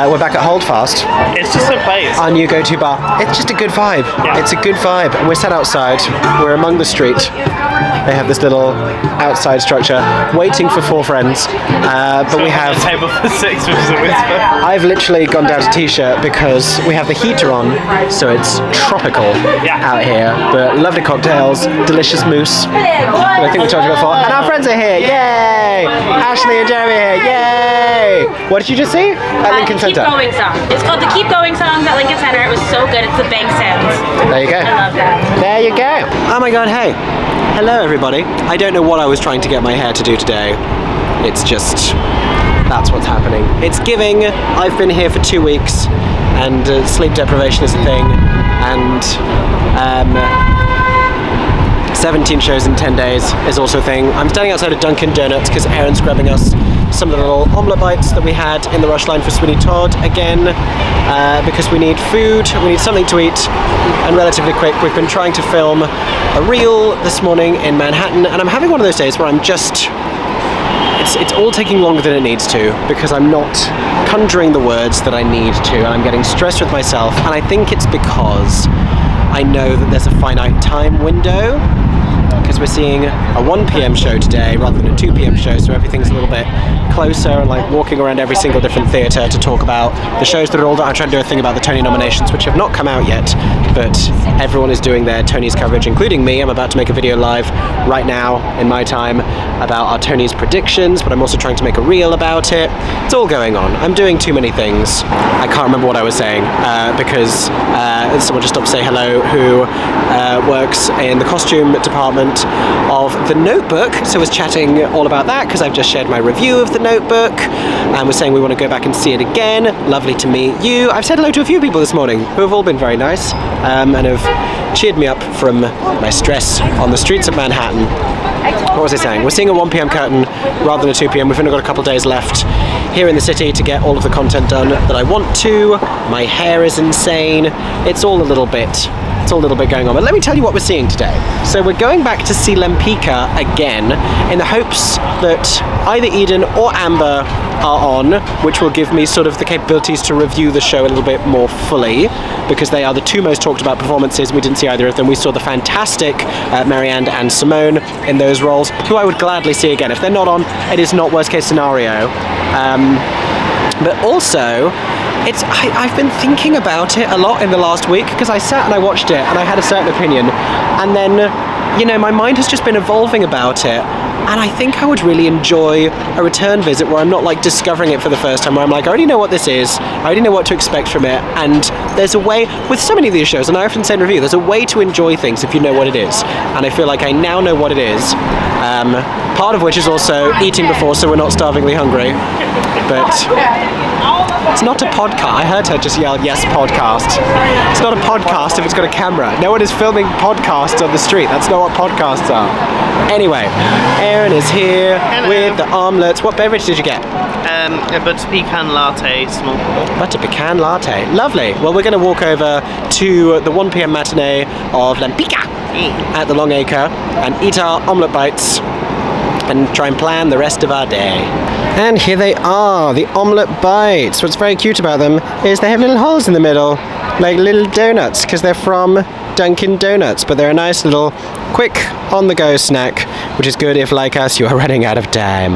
We're back at Holdfast. It's just a place. Our new go-to bar. It's just a good vibe. Yeah. It's a good vibe. And we're sat outside. We're among the street. They have this little outside structure, waiting for 4 friends. But we have... a table for 6, which is a whisper. I've literally gone down to t-shirt because we have the heater on, so it's tropical out here. But lovely cocktails, delicious mousse. I think we told you before. And our friends are here. Yay! Ashley and Jeremy are here. Yay! What did you just see? At Lincoln Center. Keep Going song. It's called the Keep Going songs at Lincoln Center. It was so good. It's the bank sounds. There you go. I love that. There you go. Oh my god, hey. Hello everybody. I don't know what I was trying to get my hair to do today. It's just, that's what's happening. It's giving. I've been here for 2 weeks, and sleep deprivation is a thing, and 17 shows in 10 days is also a thing. I'm standing outside of Dunkin' Donuts because Aeron's grabbing us some of the little omelette bites that we had in the rush line for Sweeney Todd again, because we need food, we need something to eat, and relatively quick. We've been trying to film a reel this morning in Manhattan, and I'm having one of those days where I'm just, it's all taking longer than it needs to, because I'm not conjuring the words that I need to, and I'm getting stressed with myself, and I think it's because I know that there's a finite time window, because we're seeing a 1 PM show today rather than a 2 PM show, so everything's a little bit closer, and like walking around every single different theatre to talk about the shows that are all done. I'm trying to do a thing about the Tony nominations, which have not come out yet, but everyone is doing their Tonys coverage, including me. I'm about to make a video live right now in my time about our Tonys predictions, but I'm also trying to make a reel about it. It's all going on. I'm doing too many things. I can't remember what I was saying because someone just stopped to say hello who works in the costume department of The Notebook, so was chatting all about that because I've just shared my review of The Notebook, and was saying we want to go back and see it again. Lovely to meet you. I've said hello to a few people this morning who have all been very nice and have cheered me up from my stress on the streets of Manhattan. What was I saying? We're seeing a 1 PM curtain rather than a 2 PM. We've only got a couple days left here in the city to get all of the content done that I want to. My hair is insane. It's all a little bit going on. But let me tell you what we're seeing today. So we're going back to see Lempicka again in the hopes that either Eden or Amber are on, which will give me sort of the capabilities to review the show a little bit more fully, because they are the two most talked about performances. We didn't see either of them. We saw the fantastic Marianne and Simone in those roles, who I would gladly see again. If they're not on, it is not worst case scenario. But also, I've been thinking about it a lot in the last week, because I sat and I watched it and I had a certain opinion, and then, you know, my mind has just been evolving about it, and I think I would really enjoy a return visit where I'm not like discovering it for the first time, where I'm like, I already know what this is, I already know what to expect from it, and there's a way, with so many of these shows, and I often say in review, there's a way to enjoy things if you know what it is, and I feel like I now know what it is, part of which is also eating before so we're not starvingly hungry, but it's not a podcast. I heard her just yell, yes, podcast. It's not a podcast if it's got a camera. No one is filming podcasts on the street. That's not what podcasts are. Anyway, Aeron is here with the omelets. What beverage did you get? A butter pecan latte, small. Butter pecan latte. Lovely. Well, we're going to walk over to the 1 PM matinee of Lempicka at the Long Acre and eat our omelette bites and try and plan the rest of our day. And here they are, the omelette bites. What's very cute about them is they have little holes in the middle, like little donuts, because they're from Dunkin' Donuts, but they're a nice little quick on-the-go snack, which is good if, like us, you are running out of time.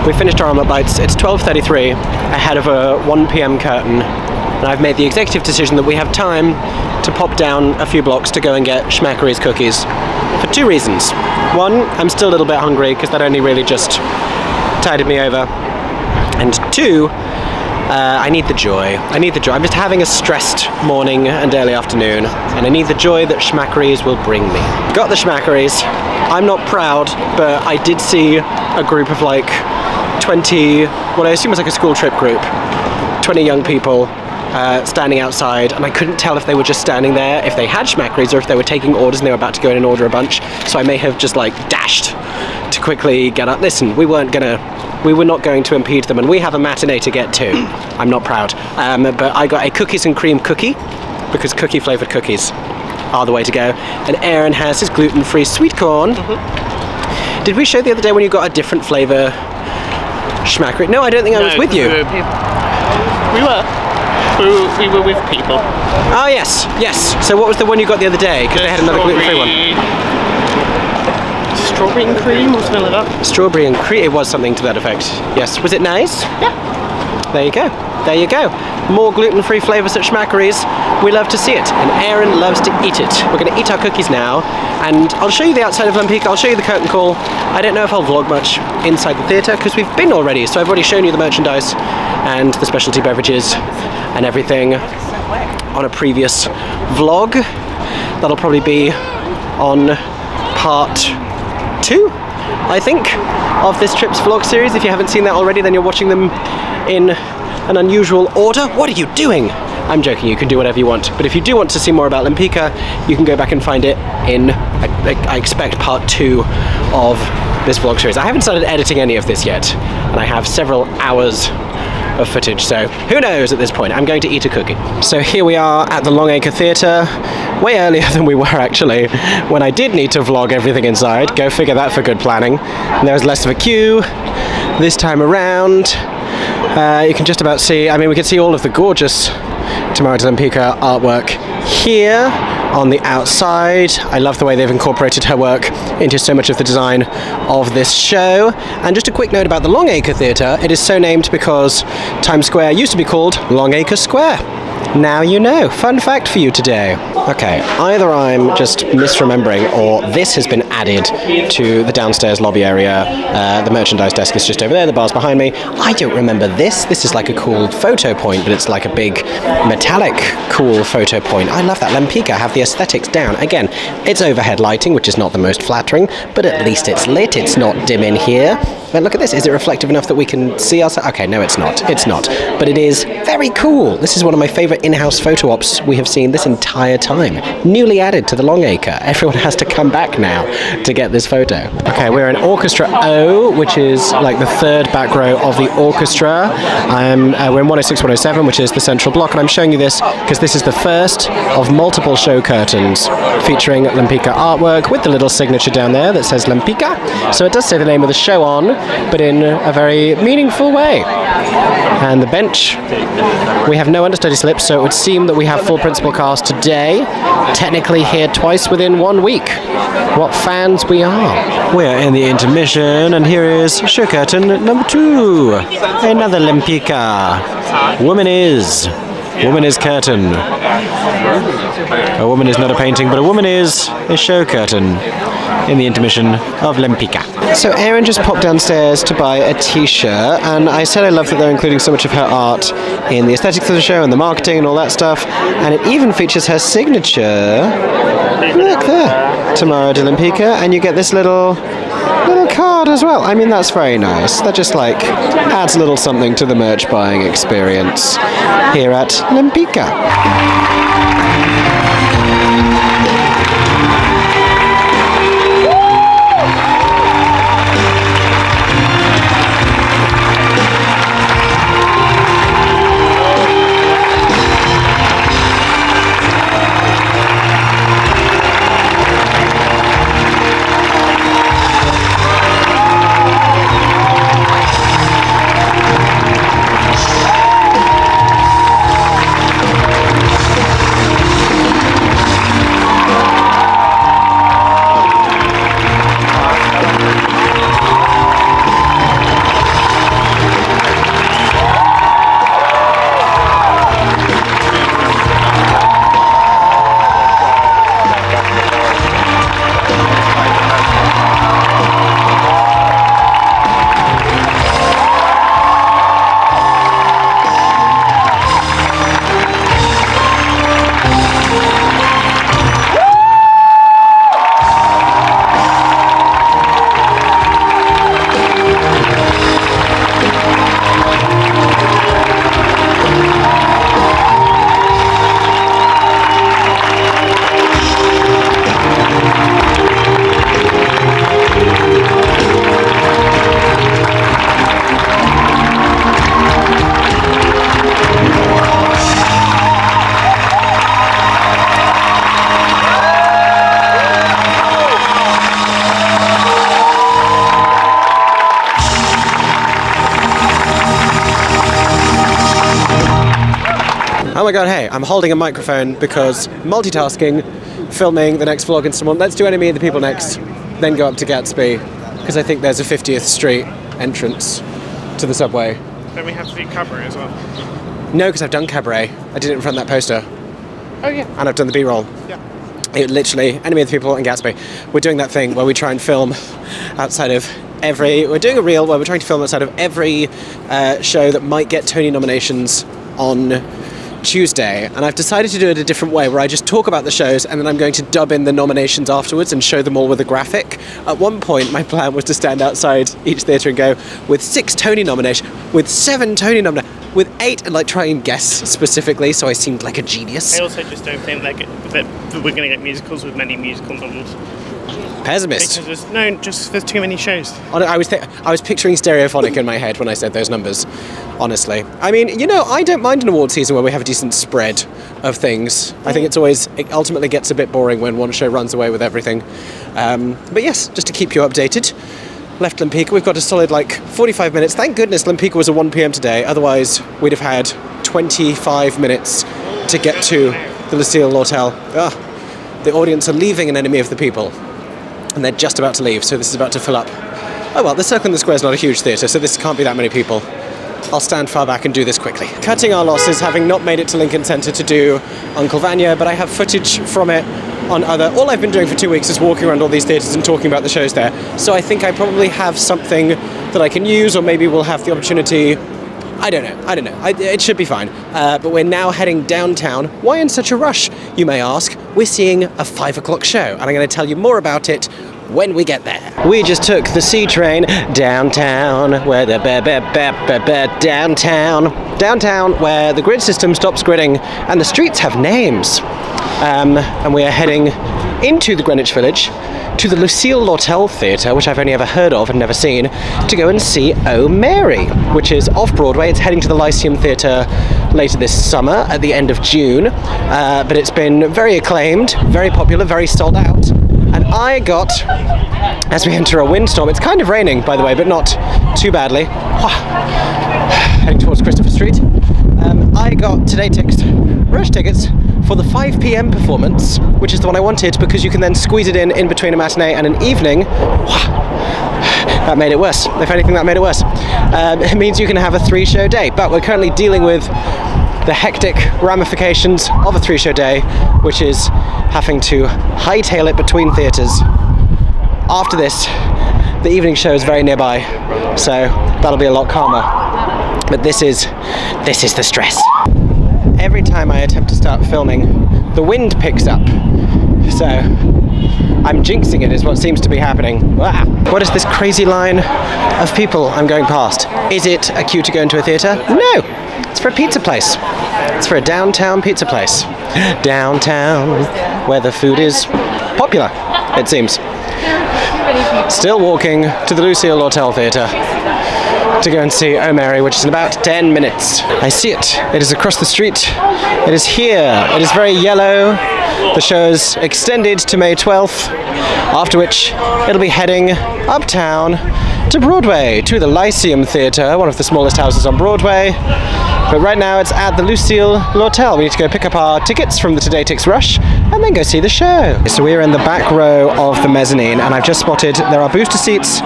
We finished our omelette bites. It's 12:33, ahead of a 1 PM curtain, and I've made the executive decision that we have time to pop down a few blocks to go and get Schmackery's cookies, for 2 reasons. One, I'm still a little bit hungry because that only really just tided me over, and 2, I need the joy. I need the joy. I'm just having a stressed morning and early afternoon, and I need the joy that Schmackery's will bring me. Got the Schmackery's. I'm not proud, but I did see a group of like 20, what I assume was like a school trip group, 20 young people standing outside, and I couldn't tell if they were just standing there, if they had Schmackery's, or if they were taking orders and they were about to go in and order a bunch, so I may have just like dashed to quickly get up. Listen, we were not going to impede them, and we have a matinee to get to. I'm not proud. But I got a cookies and cream cookie, because cookie flavoured cookies are the way to go. And Aeron has his gluten-free sweet corn. Did we show the other day when you got a different flavour Schmackery? No, I don't think I was with you. We were with people. Oh yes, yes. So what was the one you got the other day? Because they had another gluten-free one. Strawberry and cream or something like that. Strawberry and cream. It was something to that effect. Yes. Was it nice? Yeah. There you go. There you go. More gluten-free flavours at Schmackery's. We love to see it, and Aeron loves to eat it. We're going to eat our cookies now, and I'll show you the outside of Lempicka. I'll show you the curtain call. I don't know if I'll vlog much inside the theatre because we've been already. So I've already shown you the merchandise and the specialty beverages and everything on a previous vlog. That'll probably be on part 2, I think, of this trip's vlog series. If you haven't seen that already, then you're watching them in an unusual order. What are you doing? I'm joking, you can do whatever you want. But if you do want to see more about Lempicka, you can go back and find it in, I expect, part 2 of this vlog series. I haven't started editing any of this yet, and I have several hours of footage, so who knows at this point. I'm going to eat a cookie. So here we are at the Lempicka Theatre, way earlier than we were actually, when I did need to vlog everything inside. Go figure that for good planning. And there was less of a queue this time around. You can just about see, I mean, we can see all of the gorgeous Tamara de Lempicka artwork here on the outside. I love the way they've incorporated her work into so much of the design of this show. And just a quick note about the Lempicka Theatre, it is so named because Times Square used to be called Lempicka Square. Now you know. Fun fact for you today. Okay, either I'm just misremembering or this has been added to the downstairs lobby area. The merchandise desk is just over there, the bar's behind me. I don't remember this. This is like a cool photo point, but it's like a big metallic cool photo point. I love that. Lempicka have the aesthetics down. Again, it's overhead lighting, which is not the most flattering, but at least it's lit. It's not dim in here. But look at this. Is it reflective enough that we can see ourselves? Okay, no, it's not. It's not. But it is very cool. This is one of my favourite in-house photo ops we have seen this entire time. Newly added to the Lempicka. Everyone has to come back now to get this photo. Okay, we're in Orchestra O, which is like the third back row of the orchestra. We're in 106, 107, which is the central block, and I'm showing you this because this is the first of multiple show curtains featuring Lempicka artwork with the little signature down there that says Lempicka. So it does say the name of the show on, but in a very meaningful way. And the bench, we have no understudy slips, so it would seem that we have full principal cast today, technically here twice within 1 week. What fans we are. We're in the intermission, and here is show curtain number 2. Another Lempicka. Woman is curtain. A woman is not a painting, but a woman is a show curtain in the intermission of Lempicka. So Aeron just popped downstairs to buy a t-shirt, and I said I love that they're including so much of her art in the aesthetics of the show and the marketing and all that stuff, and it even features her signature. Look there, Tamara de Lempicka, and you get this little card as well. I mean, that's very nice. That just like adds a little something to the merch buying experience here at Lempicka. Oh my god, hey, I'm holding a microphone because multitasking, filming the next vlog in someone. Let's do Enemy of the People next, then go up to Gatsby, because I think there's a 50th Street entrance to the subway. Then we have to do Cabaret as well. No, because I've done Cabaret. I did it in front of that poster. Oh yeah. And I've done the B-roll. Yeah. It literally, Enemy of the People and Gatsby. We're doing that thing where we try and film outside of we're doing a reel where we're trying to film outside of every show that might get Tony nominations on Tuesday, and I've decided to do it a different way, where I just talk about the shows and then I'm going to dub in the nominations afterwards and show them all with a graphic. At one point, my plan was to stand outside each theatre and go, with 6 Tony nominations, with 7 Tony nominations, with 8, and like try and guess specifically, so I seemed like a genius. I also just don't think that we're going to get musicals with many musical noms. Pessimist. Because there's too many shows. I was picturing Stereophonic in my head when I said those numbers, honestly. I mean, you know, I don't mind an award season where we have a decent spread of things. I think it ultimately gets a bit boring when one show runs away with everything. But yes, just to keep you updated. Left Lempicka, we've got a solid 45 minutes. Thank goodness Lempicka was a 1 p.m. today, otherwise we'd have had 25 minutes to get to the Lucille Hotel. The audience are leaving an enemy of the people. And they're just about to leave, so this is about to fill up. Oh well, the Circle in the Square is not a huge theatre, so this can't be that many people. I'll stand far back and do this quickly. Cutting our losses, having not made it to Lincoln Centre to do Uncle Vanya, but I have footage from it on other... All I've been doing for 2 weeks is walking around all these theatres and talking about the shows there. So I think I probably have something that I can use, or maybe we'll have the opportunity... I don't know. It should be fine. But we're now heading downtown. Why in such a rush, you may ask? We're seeing a 5 o'clock show, and I'm going to tell you more about it when we get there. We just took the C train downtown, where the downtown, where the grid system stops gridding and the streets have names. And we are heading into the Greenwich Village to the Lucille Hotel Theatre, which I've only ever heard of and never seen, to go and see Oh Mary, which is off Broadway. It's heading to the Lyceum Theatre later this summer at the end of June, but it's been very acclaimed, very popular, very sold out. And I got, as we enter a windstorm, it's kind of raining, by the way, but not too badly. Heading towards Christopher Street. I got rush tickets for the 5 p.m. performance, which is the one I wanted, because you can then squeeze it in between a matinee and an evening. That made it worse. If anything, that made it worse. It means you can have a 3-show day, but we're currently dealing with the hectic ramifications of a 3-show day, which is having to hightail it between theatres. After this, the evening show is very nearby, so that'll be a lot calmer. But this is the stress. Every time I attempt to start filming, the wind picks up. So I'm jinxing it, is what seems to be happening. Wow. What is this crazy line of people I'm going past? Is it a queue to go into a theatre? No, it's for a pizza place. It's for a downtown pizza place. Downtown, where the food is popular, it seems. Still walking to the Lucille Hotel Theatre to go and see Oh Mary, which is in about 10 minutes. I see it. It is across the street. It is here. It is very yellow. The show is extended to May 12th, after which it'll be heading uptown to Broadway, to the Lyceum Theatre, one of the smallest houses on Broadway. But right now it's at the Lucille Hotel. We need to go pick up our tickets from the Today Tix Rush and then go see the show. So we're in the back row of the mezzanine, and I've just spotted there are booster seats,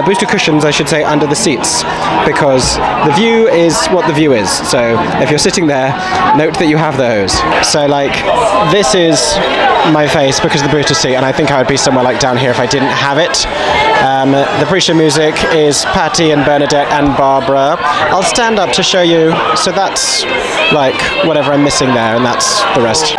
booster cushions I should say, under the seats, because the view is what the view is. So if you're sitting there, note that you have those. So this is my face because of the booster seat, and I think I would be somewhere down here if I didn't have it. The pre-show music is Patty and Bernadette and Barbara. I'll stand up to show you. So that's whatever I'm missing there, and that's the rest.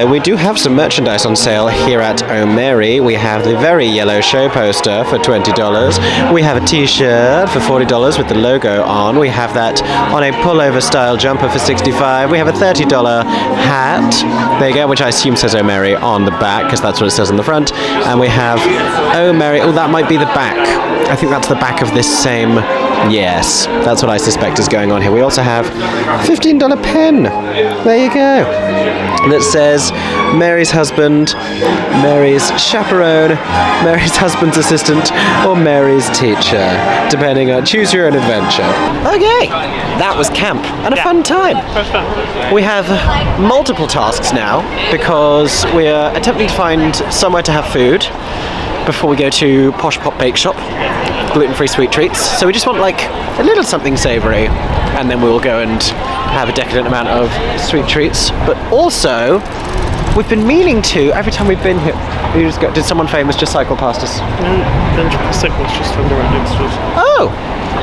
We do have some merchandise on sale here at Oh Mary. We have the very yellow show poster for $20. We have a t-shirt for $40 with the logo on. We have that on a pullover style jumper for $65. We have a $30 hat, there you go, which I assume says Oh Mary on the back, because that's what it says on the front. And we have Oh Mary, oh that might be the back. I think that's the back of this same Yes, that's what I suspect is going on here. We also have $15 pen. There you go. That says Mary's husband, Mary's chaperone, Mary's husband's assistant, or Mary's teacher, depending on choose your own adventure. Okay, that was camp and a fun time. We have multiple tasks now because we are attempting to find somewhere to have food before we go to Posh Pop Bake Shop, gluten-free sweet treats. So we just want like a little something savoury, and then we'll go and have a decadent amount of sweet treats. But also, we've been meaning to, every time we've been here, did someone famous just cycle past us? No, the bicycle's just under right next to us. Oh!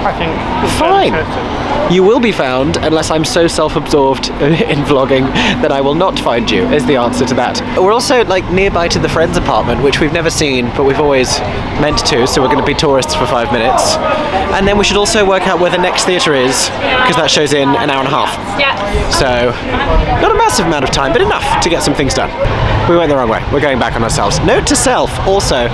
I think. Fine. You will be found unless I'm so self-absorbed in vlogging that I will not find you, is the answer to that. We're also like nearby to the friend's apartment, which we've never seen, but we've always meant to, so we're going to be tourists for 5 minutes. And then we should also work out where the next theatre is, because that show's in an hour and a half. Yeah. So, not a massive amount of time, but enough to get some things done. We went the wrong way. We're going back on ourselves. Note to self, also,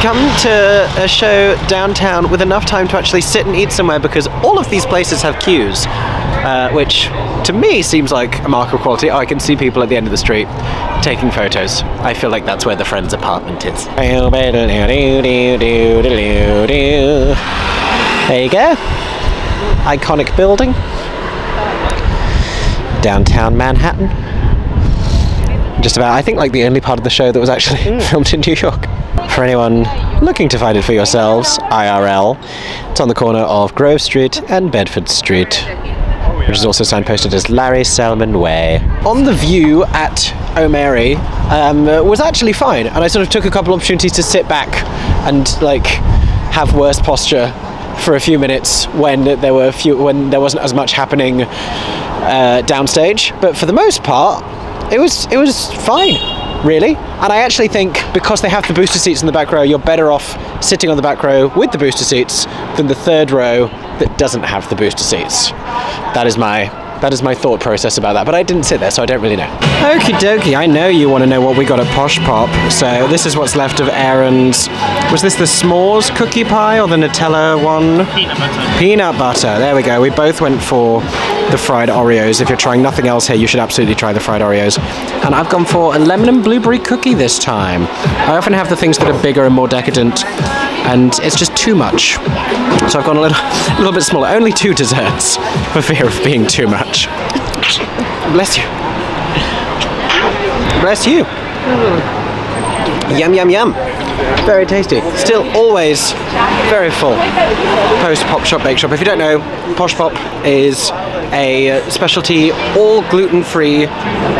come to a show downtown with enough time to actually sit and eat somewhere, because all of these places have queues, which to me seems like a mark of quality. Oh, I can see people at the end of the street taking photos. I feel like that's where the friend's apartment is. There you go. Iconic building. Downtown Manhattan. Just about, I think, like the only part of the show that was actually filmed in New York. For anyone looking to find it for yourselves, IRL, it's on the corner of Grove Street and Bedford Street, which is also signposted as Larry Selman Way. On the view at O'Mary was actually fine, and I sort of took a couple opportunities to sit back and like have worse posture for a few minutes when there wasn't as much happening downstage. But for the most part, it was fine, really. And I actually think because they have the booster seats in the back row, you're better off sitting on the back row with the booster seats than the third row that doesn't have the booster seats. That is my thought process about that, but I didn't sit there, so I don't really know. Okie dokie, I know you want to know what we got at Posh Pop, so this is what's left of Aeron's. Was this the s'mores cookie pie or the Nutella one? Peanut butter. Peanut butter, there we go. We both went for the fried Oreos. If you're trying nothing else here, you should absolutely try the fried Oreos. And I've gone for a lemon and blueberry cookie this time. I often have the things that are bigger and more decadent, and it's just too much. So I've gone a little bit smaller. Only 2 desserts, for fear of being too much. Bless you. Bless you. Yum, yum, yum. Very tasty. Still always very full post Pop Shop Bake Shop. If you don't know, Posh Pop is a specialty all gluten-free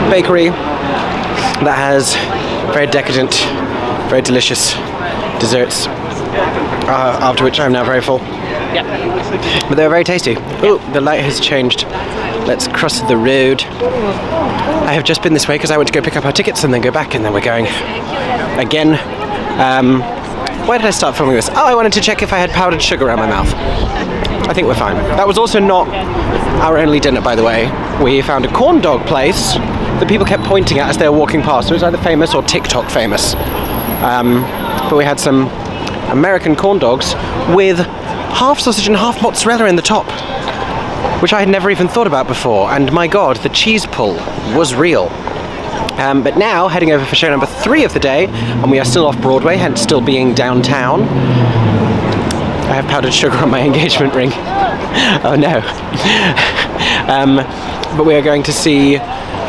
bakery that has very decadent, very delicious desserts, after which I'm now very full. Yeah. But they're very tasty. Oh, the light has changed. Let's cross the road. I have just been this way because I went to go pick up our tickets and then go back, and then we're going again. Why did I start filming this? Oh, I wanted to check if I had powdered sugar around my mouth. I think we're fine. That was also not our only dinner, by the way. We found a corn dog place that people kept pointing at as they were walking past. It was either famous or TikTok famous. But we had some American corn dogs with half sausage and half mozzarella in the top, which I had never even thought about before, and my god, the cheese pull was real. But now, heading over for show number 3 of the day, and we are still off Broadway, hence still being downtown. I have powdered sugar on my engagement ring. Oh no. But we are going to see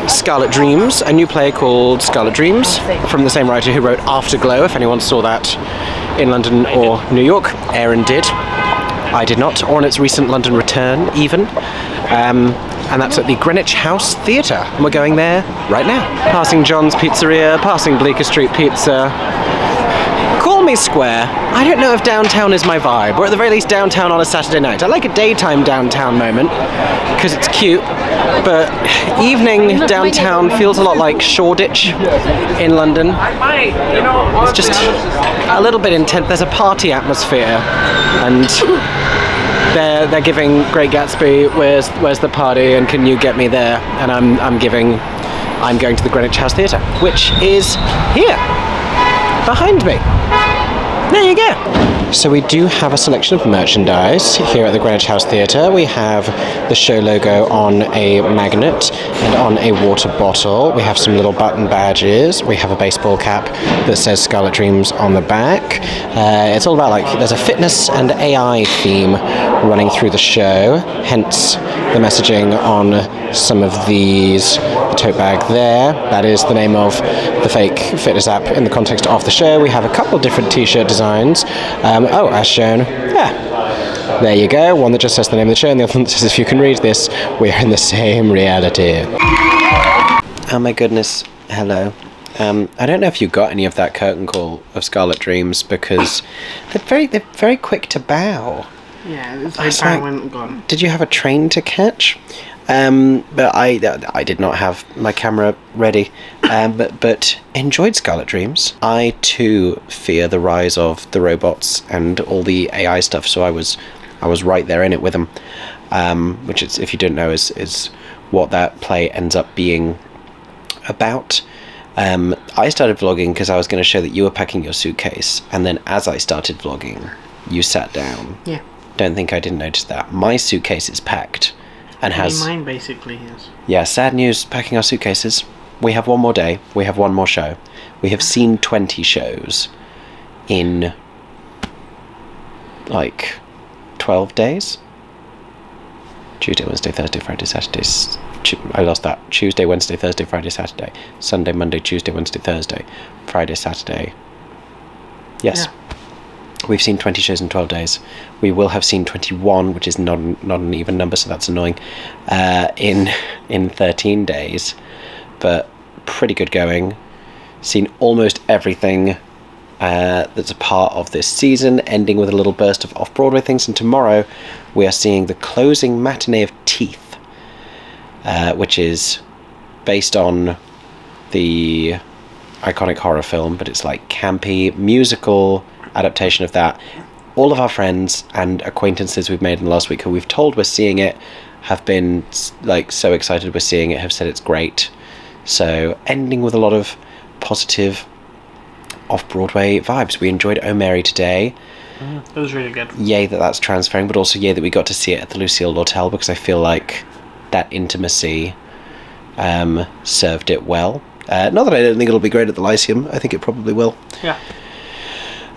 Scarlett Dreams, a new play called Scarlett Dreams, from the same writer who wrote Afterglow, if anyone saw that in London or New York. Aeron did. I did not, or on its recent London return, even. And that's at the Greenwich House Theatre, and we're going there right now. Passing John's Pizzeria, passing Bleecker Street Pizza. Call me square. I don't know if downtown is my vibe, or at the very least downtown on a Saturday night. I like a daytime downtown moment, because it's cute, but evening downtown feels a lot like Shoreditch in London. It's just a little bit intense. There's a party atmosphere, and they're giving Great Gatsby, where's the party, and can you get me there? And I'm going to the Greenwich House Theatre, which is here, behind me. There you go. So we do have a selection of merchandise here at the Greenwich House Theatre. We have the show logo on a magnet and on a water bottle. We have some little button badges. We have a baseball cap that says Scarlett Dreams on the back. It's all about, like, there's a fitness and AI theme running through the show, hence the messaging on some of these. The tote bag there, that is the name of the fake fitness app in the context of the show. We have a couple of different t-shirt designs. As shown, there you go. One that just says the name of the show, and the other one that says, if you can read this, we're in the same reality. Oh my goodness, hello. I don't know if you got any of that curtain call of Scarlett Dreams, because they're very quick to bow. Yeah, it's like I went and gone. Did you have a train to catch? But I did not have my camera ready, but enjoyed Scarlett Dreams. I too fear the rise of the robots and all the AI stuff, so I was right there in it with them, which is, if you didn't know, is what that play ends up being about. I started vlogging because I was going to show that you were packing your suitcase, and then as I started vlogging, you sat down. Yeah. Don't think I didn't notice that. My suitcase is packed. And has mine basically is. Yeah, sad news, packing our suitcases. We have one more day, we have one more show. We have seen 20 shows in like 12 days. Tuesday, Wednesday, Thursday, Friday, Saturday. I lost that. Tuesday, Wednesday, Thursday, Friday, Saturday. Sunday, Monday, Tuesday, Wednesday, Thursday. Friday, Saturday. Yes. Yeah. We've seen 20 shows in 12 days. We will have seen 21, which is not an even number, so that's annoying, in 13 days. But pretty good going. Seen almost everything that's a part of this season, ending with a little burst of off-Broadway things. And tomorrow we are seeing the closing matinee of Teeth, which is based on the iconic horror film, but it's like campy musical adaptation of that. All of our friends and acquaintances we've made in the last week who we've told we're seeing it have been like so excited we're seeing it, have said it's great. So ending with a lot of positive off-Broadway vibes. We enjoyed Oh Mary today. It was really good. Yay that that's transferring, but also yay that we got to see it at the Lucille Lortel, because I feel like that intimacy served it well. Not that I don't think it'll be great at the Lyceum. I think it probably will. Yeah.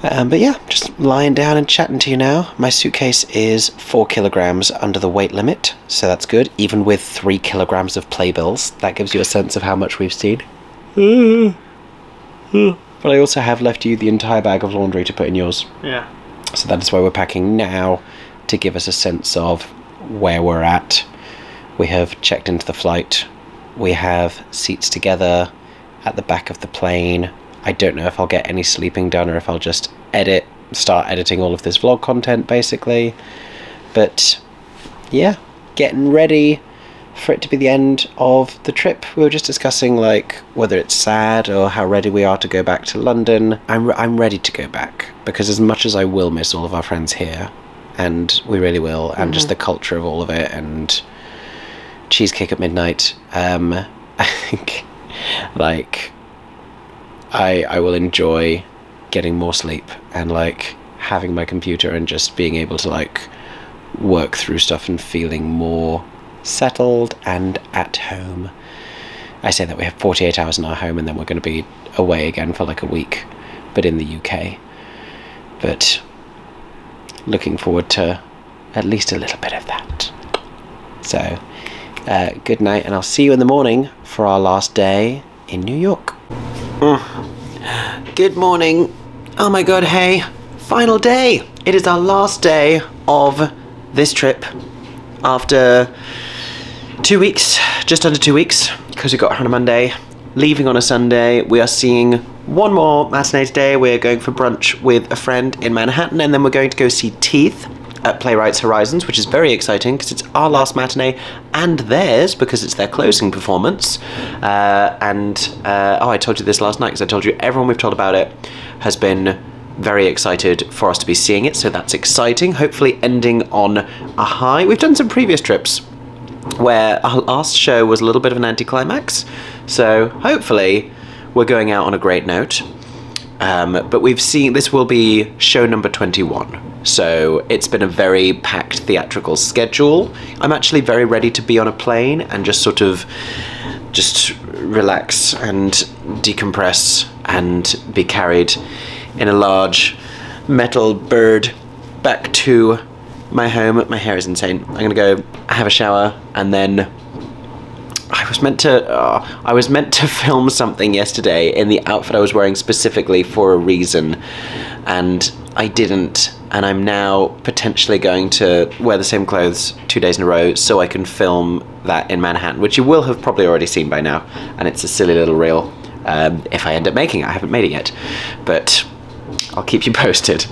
But yeah, just lying down and chatting to you now. My suitcase is 4 kilograms under the weight limit, so that's good. Even with 3 kilograms of playbills, that gives you a sense of how much we've seen. But I also have left you the entire bag of laundry to put in yours. Yeah. So that is why we're packing now, to give us a sense of where we're at. We have checked into the flight. We have seats together at the back of the plane. I don't know if I'll get any sleeping done or if I'll just start editing all of this vlog content, basically. But yeah, getting ready for it to be the end of the trip. We were just discussing like whether it's sad or how ready we are to go back to London. I'm ready to go back, because as much as I will miss all of our friends here, and we really will, and just the culture of all of it, and cheesecake at midnight, I think like I will enjoy getting more sleep and like having my computer and just being able to like work through stuff and feeling more settled and at home. I say that we have 48 hours in our home, and then we're going to be away again for like a week, but in the UK. But looking forward to at least a little bit of that. So good night, and I'll see you in the morning for our last day in New York. Good morning. Oh my god, hey, final day. It is our last day of this trip after 2 weeks, just under 2 weeks, because we got here on a Monday, leaving on a Sunday. We are seeing one more matinee today. We're going for brunch with a friend in Manhattan, and then we're going to go see Teeth at Playwrights Horizons, which is very exciting because it's our last matinee and theirs, because it's their closing performance. I told you this last night because I told you everyone we've told about it has been very excited for us to be seeing it, so that's exciting. Hopefully ending on a high. We've done some previous trips where our last show was a little bit of an anticlimax, so hopefully we're going out on a great note. but we've seen, this will be show number 21. So it's been a very packed theatrical schedule. I'm actually very ready to be on a plane and just sort of just relax and decompress and be carried in a large metal bird back to my home. My hair is insane. I'm gonna go have a shower, and then I was meant to film something yesterday in the outfit I was wearing specifically for a reason, and I didn't, and I'm now potentially going to wear the same clothes 2 days in a row so I can film that in Manhattan, which you will have probably already seen by now, and it's a silly little reel if I end up making it. I haven't made it yet, but I'll keep you posted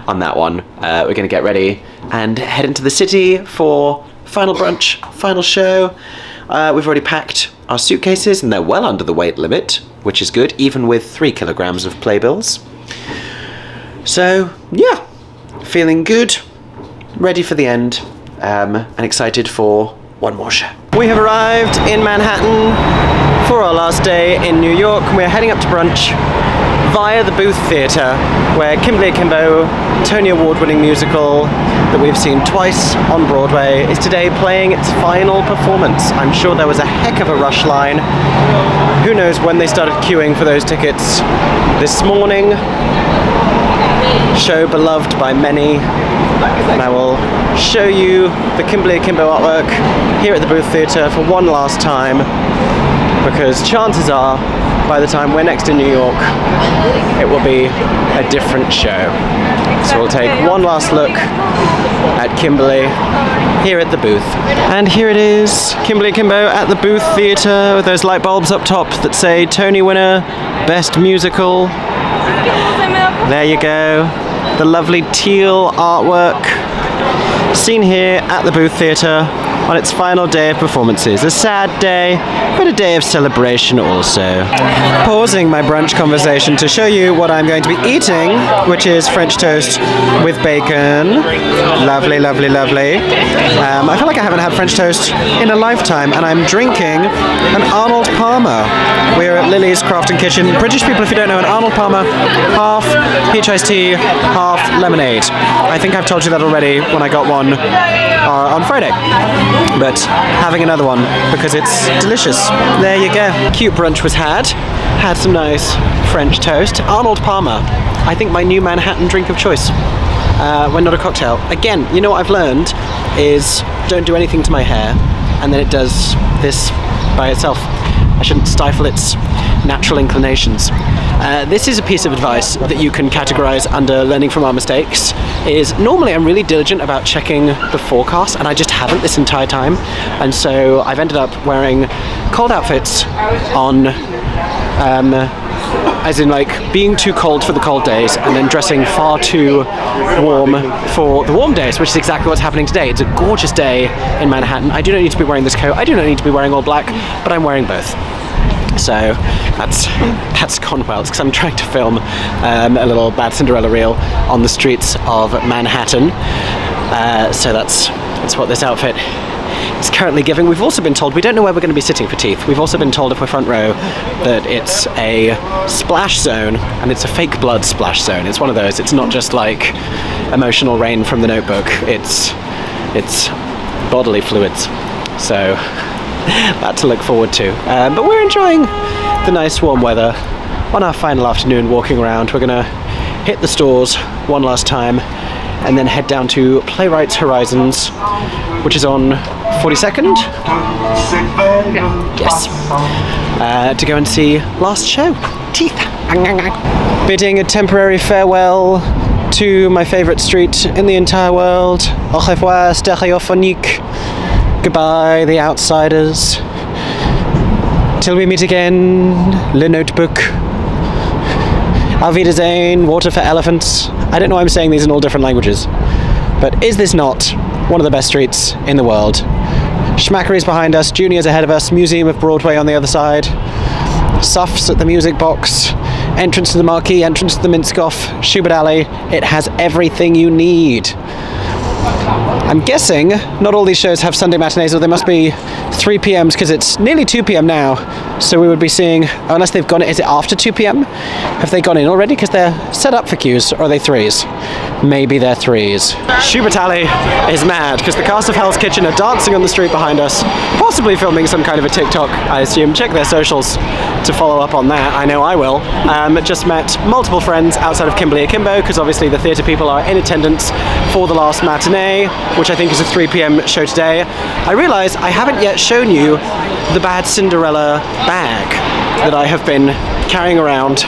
on that one. We're gonna get ready and head into the city for final brunch, final show. We've already packed our suitcases and they're well under the weight limit, which is good, even with 3 kilograms of playbills. So yeah, feeling good, ready for the end, and excited for one more show. We have arrived in Manhattan for our last day in New York. We're heading up to brunch via the Booth Theatre, where Kimberly Akimbo, Tony Award-winning musical that we've seen twice on Broadway, is today playing its final performance. I'm sure there was a heck of a rush line. Who knows when they started queuing for those tickets this morning. Show beloved by many, and I will show you the Kimberly Akimbo artwork here at the Booth Theatre for one last time, because chances are by the time we're next in New York it will be a different show. So we'll take one last look at Kimberly here at the booth. And here it is, Kimberly Akimbo at the Booth Theatre with those light bulbs up top that say Tony winner, Best Musical. There you go, the lovely teal artwork seen here at the Booth Theatre on its final day of performances. A sad day, but a day of celebration also. Pausing my brunch conversation to show you what I'm going to be eating, which is French toast with bacon. Lovely, lovely, lovely. I feel like I haven't had French toast in a lifetime, and I'm drinking an Arnold Palmer. We're at Lily's Craft and Kitchen. British people, if you don't know, an Arnold Palmer, half peach iced tea, half lemonade. I think I've told you that already when I got one on Friday. But having another one because it's delicious. There you go. Cute brunch was had some nice French toast. Arnold Palmer, I think my new Manhattan drink of choice when not a cocktail. Again, you know what I've learned is don't do anything to my hair and then it does this by itself. I shouldn't stifle its natural inclinations. This is a piece of advice that you can categorize under learning from our mistakes. Is normally I'm really diligent about checking the forecast, and I just haven't this entire time, and so I've ended up wearing cold outfits on as in like being too cold for the cold days and then dressing far too warm for the warm days, which is exactly what's happening today. It's a gorgeous day in Manhattan. I do not need to be wearing this coat, I do not need to be wearing all black, but I'm wearing both. So that's gone well. It's because I'm trying to film a little Bad Cinderella reel on the streets of Manhattan. So that's what this outfit is currently giving. We've also been told we don't know where we're going to be sitting for teeth. We've also been told if we're front row that it's a splash zone, and it's a fake blood splash zone. It's one of those. It's not just like emotional rain from The Notebook. It's bodily fluids. So that to look forward to. But we're enjoying the nice warm weather on our final afternoon walking around. We're gonna hit the stores one last time and then head down to Playwrights Horizons, which is on 42nd? Yes. To go and see last show, Teeth. Bidding a temporary farewell to my favourite street in the entire world. Au revoir, Stereophonic. Goodbye, the outsiders. Till we meet again, Le Notebook. Auf Wiedersehen, Water for Elephants. I don't know why I'm saying these in all different languages, but is this not one of the best streets in the world? Schmackery's behind us, Junior's ahead of us, Museum of Broadway on the other side, Suffs at the Music Box, entrance to the Marquee, entrance to the Minskoff, Schubert Alley. It has everything you need. I'm guessing not all these shows have Sunday matinees, or they must be 3 p.m.s because it's nearly 2 p.m. now. So we would be seeing, unless they've gone, is it after 2 p.m? Have they gone in already? Because they're set up for queues, or are they 3s? Maybe they're 3s. Schubert Alley is mad, because the cast of Hell's Kitchen are dancing on the street behind us, possibly filming some kind of a TikTok, I assume. Check their socials to follow up on that. I know I will. Just met multiple friends outside of Kimberley Akimbo, because obviously the theatre people are in attendance for the last matinee, which I think is a 3 p.m. show today. I realise I haven't yet shown you the Bad Cinderella bag that I have been carrying around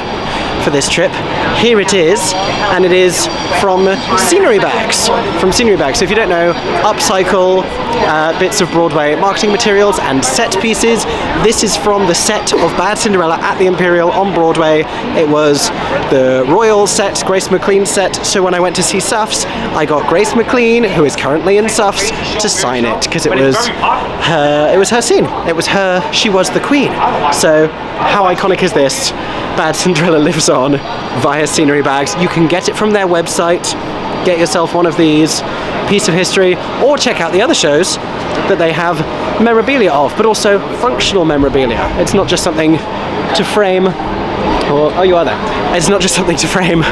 for this trip. Here it is, and it is from Scenery Bags. So if you don't know, upcycle bits of Broadway marketing materials and set pieces. This is from the set of Bad Cinderella at the Imperial on Broadway. It was the Royal set, Grace McLean's set, so when I went to see Suffs, I got Grace McLean, who is currently in Suffs, to sign it, because it was her scene. It was her, she was the queen. So how iconic is this? Bad Cinderella lives on via Scenery Bags. You can get it from their website. Get yourself one of these, piece of history, or check out the other shows that they have memorabilia of, but also functional memorabilia. It's not just something to frame, or, oh, you are there. It's not just something to frame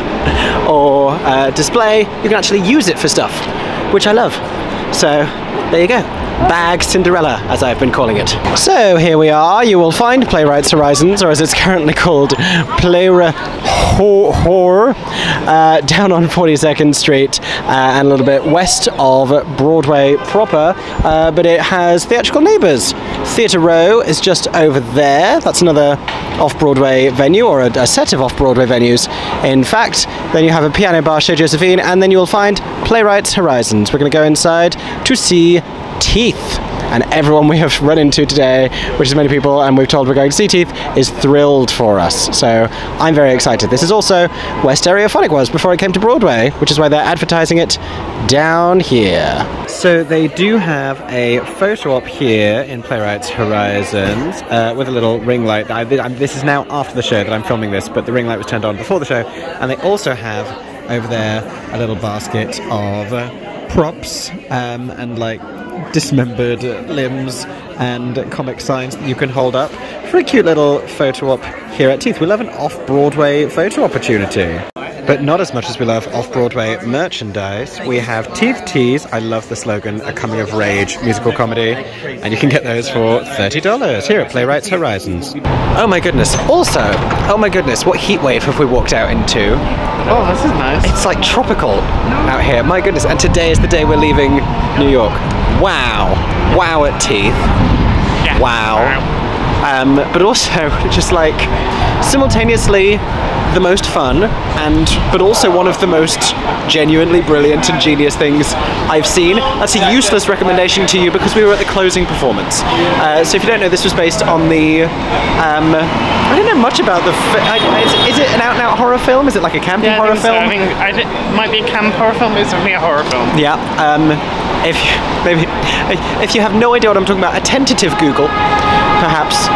or display. You can actually use it for stuff, which I love. So there you go. Bag Cinderella, as I've been calling it. So here we are. You will find Playwrights Horizons, or as it's currently called, Playwrights down on 42nd Street and a little bit west of Broadway proper, but it has theatrical neighbours. Theatre Row is just over there. That's another off-Broadway venue, or a set of off-Broadway venues. In fact, then you have a piano bar, Chez Josephine, and then you will find Playwrights Horizons. We're going to go inside to see Teeth, and everyone we have run into today, which is many people, and we've told we're going to see Teeth, is thrilled for us. So I'm very excited. This is also where Stereophonic was before it came to Broadway, which is why they're advertising it down here. So they do have a photo op here in Playwrights Horizons with a little ring light. This is now after the show that I'm filming this, but the ring light was turned on before the show. And they also have over there a little basket of props and like dismembered limbs and comic signs that you can hold up for a cute little photo op here at Teeth. We love an off-Broadway photo opportunity, but not as much as we love off-Broadway merchandise. We have Teeth Tees, I love the slogan, a coming-of-age musical comedy, and you can get those for $30 here at Playwrights Horizons. Oh my goodness, also, oh my goodness, what heat wave have we walked out into? Oh, this is nice. It's like tropical out here, my goodness, and today is the day we're leaving New York. Wow. Wow at Teeth. Yeah. Wow. But also just like simultaneously the most fun, but also one of the most genuinely brilliant and genius things I've seen. That's a useless recommendation to you because we were at the closing performance. So if you don't know, this was based on the I don't know much about the is it an out-and-out horror film? Is it like a campy horror film? I think it might be a camp horror film, but it's certainly a horror film. Yeah. If you have no idea what I'm talking about, a tentative Google, perhaps.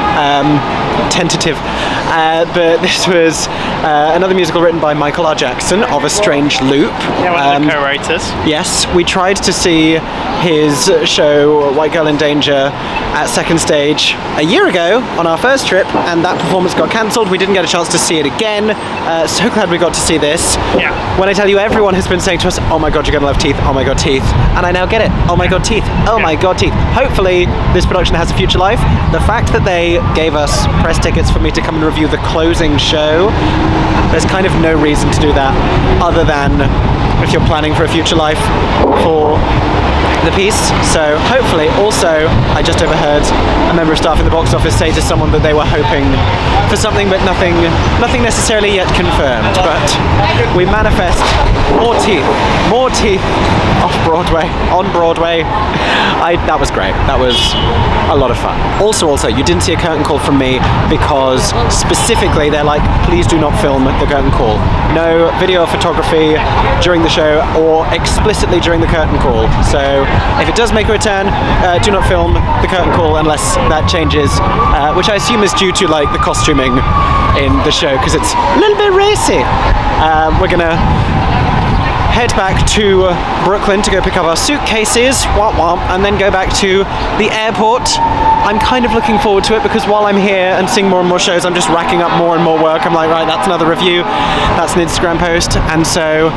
Tentative. But this was another musical written by Michael R. Jackson of A Strange Loop. Yeah, one of the co-writers. Yes, we tried to see his show White Girl in Danger at Second Stage a year ago on our first trip, and that performance got cancelled. We didn't get a chance to see it again. So glad we got to see this. Yeah. When I tell you, everyone has been saying to us, oh my god, you're gonna love Teeth, oh my god, Teeth. And I now get it. Oh my god, Teeth. Oh my god, Teeth. Hopefully this production has a future life. The fact that they gave us press tickets for me to come and review the closing show, there's kind of no reason to do that other than if you're planning for a future life for the piece. So hopefully, also I just overheard a member of staff in the box office say to someone that they were hoping for something, but nothing necessarily yet confirmed. But we manifest more Teeth off Broadway, on Broadway. That was great. That was a lot of fun. Also, you didn't see a curtain call from me because specifically they're like, please do not film the curtain call. No video or photography during the show or explicitly during the curtain call. So if it does make a return, do not film the curtain call unless that changes, which I assume is due to like the costuming in the show because it's a little bit racy. We're gonna head back to Brooklyn to go pick up our suitcases, and then go back to the airport. I'm kind of looking forward to it because while I'm here and seeing more and more shows, I'm just racking up more and more work. I'm like, right, that's another review, that's an Instagram post, and so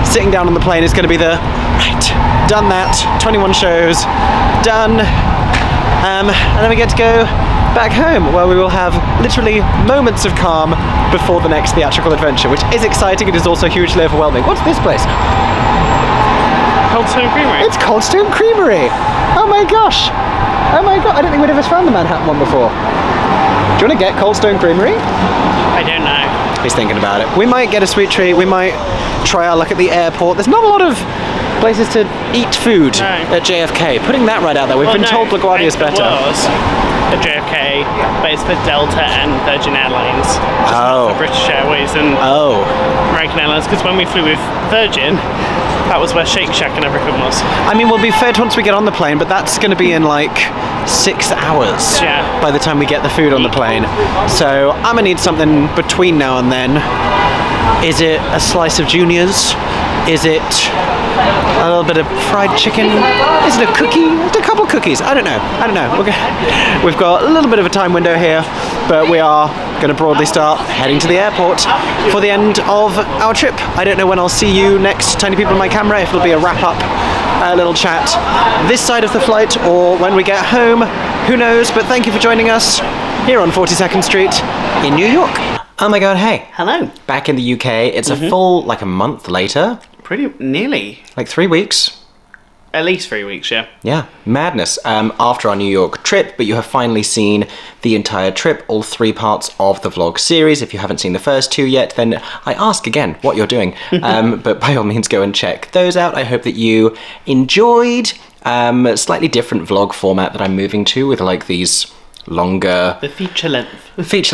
sitting down on the plane is going to be the, right, done that, 21 shows, done, and then we get to go back home where we will have literally moments of calm before the next theatrical adventure, which is exciting. It is also hugely overwhelming. What's this place? Cold Stone Creamery. It's Cold Stone Creamery. Oh my gosh. Oh my god, I don't think we'd ever found the Manhattan one before. Do you want to get Cold Stone Creamery? I don't know. He's thinking about it. We might get a sweet treat. We might try our luck at the airport. There's not a lot of places to eat food at JFK. Putting that right out there. We've been told LaGuardia is better. At JFK, but it's for Delta and Virgin Airlines. Oh. For British Airways and American Airlines, because when we flew with Virgin, that was where Shake Shack and everything was. I mean, we'll be fed once we get on the plane, but that's going to be in like 6 hours by the time we get the food on the plane. So I'm going to need something between now and then. Is it a slice of Juniors? Is it a little bit of fried chicken? Is it a cookie? Is it a couple of cookies? I don't know. We've got a little bit of a time window here, but we are going to broadly start heading to the airport for the end of our trip. I don't know when I'll see you next, Tiny People in My Camera, if it'll be a wrap-up little chat this side of the flight or when we get home. Who knows? But thank you for joining us here on 42nd Street in New York. Oh my god, hey. Hello. Back in the UK, it's a full, like a month later. Pretty nearly. Like 3 weeks. At least 3 weeks, yeah. Yeah, madness. After our New York trip, but you have finally seen the entire trip, all 3 parts of the vlog series. If you haven't seen the first 2 yet, then I ask again what you're doing. But by all means, go and check those out. I hope that you enjoyed. A slightly different vlog format that I'm moving to with like these longer... The feature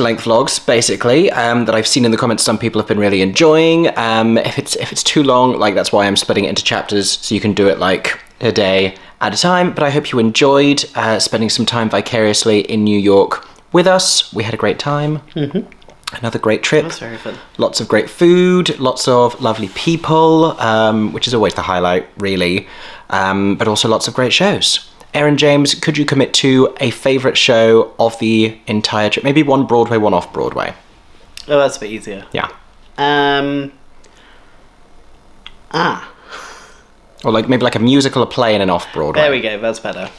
length vlogs, basically, that I've seen in the comments some people have been really enjoying. If it's too long, like that's why I'm splitting it into chapters, so you can do it like a day at a time. But I hope you enjoyed spending some time vicariously in New York with us. We had a great time. Another great trip. It was very fun. Lots of great food, lots of lovely people, which is always the highlight, really, but also lots of great shows. Aeron James, could you commit to a favourite show of the entire trip? Maybe one Broadway, one off Broadway. Oh, that's a bit easier. Yeah. Or like maybe like a musical, a play, and an off Broadway. There we go. That's better.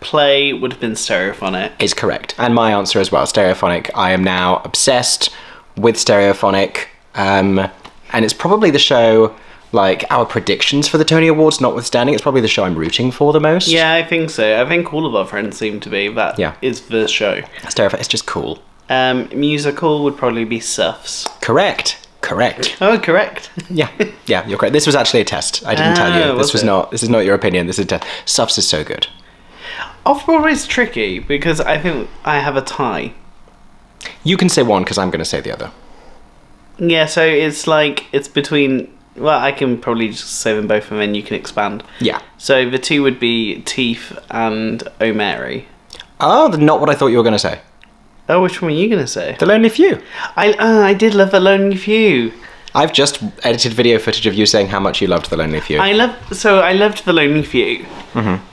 Play would have been Stereophonic. Is correct, and my answer as well. Stereophonic. I am now obsessed with Stereophonic, and it's probably the show. Like, our predictions for the Tony Awards notwithstanding, it's probably the show I'm rooting for the most. Yeah, I think so. I think all of our friends seem to be. That is the show. It's just cool. Musical would probably be Suffs. Correct. Oh, correct. Yeah, you're correct. This was actually a test. I didn't tell you. This is not your opinion. This is a test. Suffs is so good. Off-Broadway's tricky because I think I have a tie. You can say one because I'm going to say the other. Yeah, so it's like, it's between... Well, I can probably just say them both and then you can expand. Yeah. So the two would be Teeth and O'Mary. Oh, not what I thought you were going to say. Oh, which one were you going to say? The Lonely Few. I did love The Lonely Few. I've just edited video footage of you saying how much you loved The Lonely Few. I loved The Lonely Few. But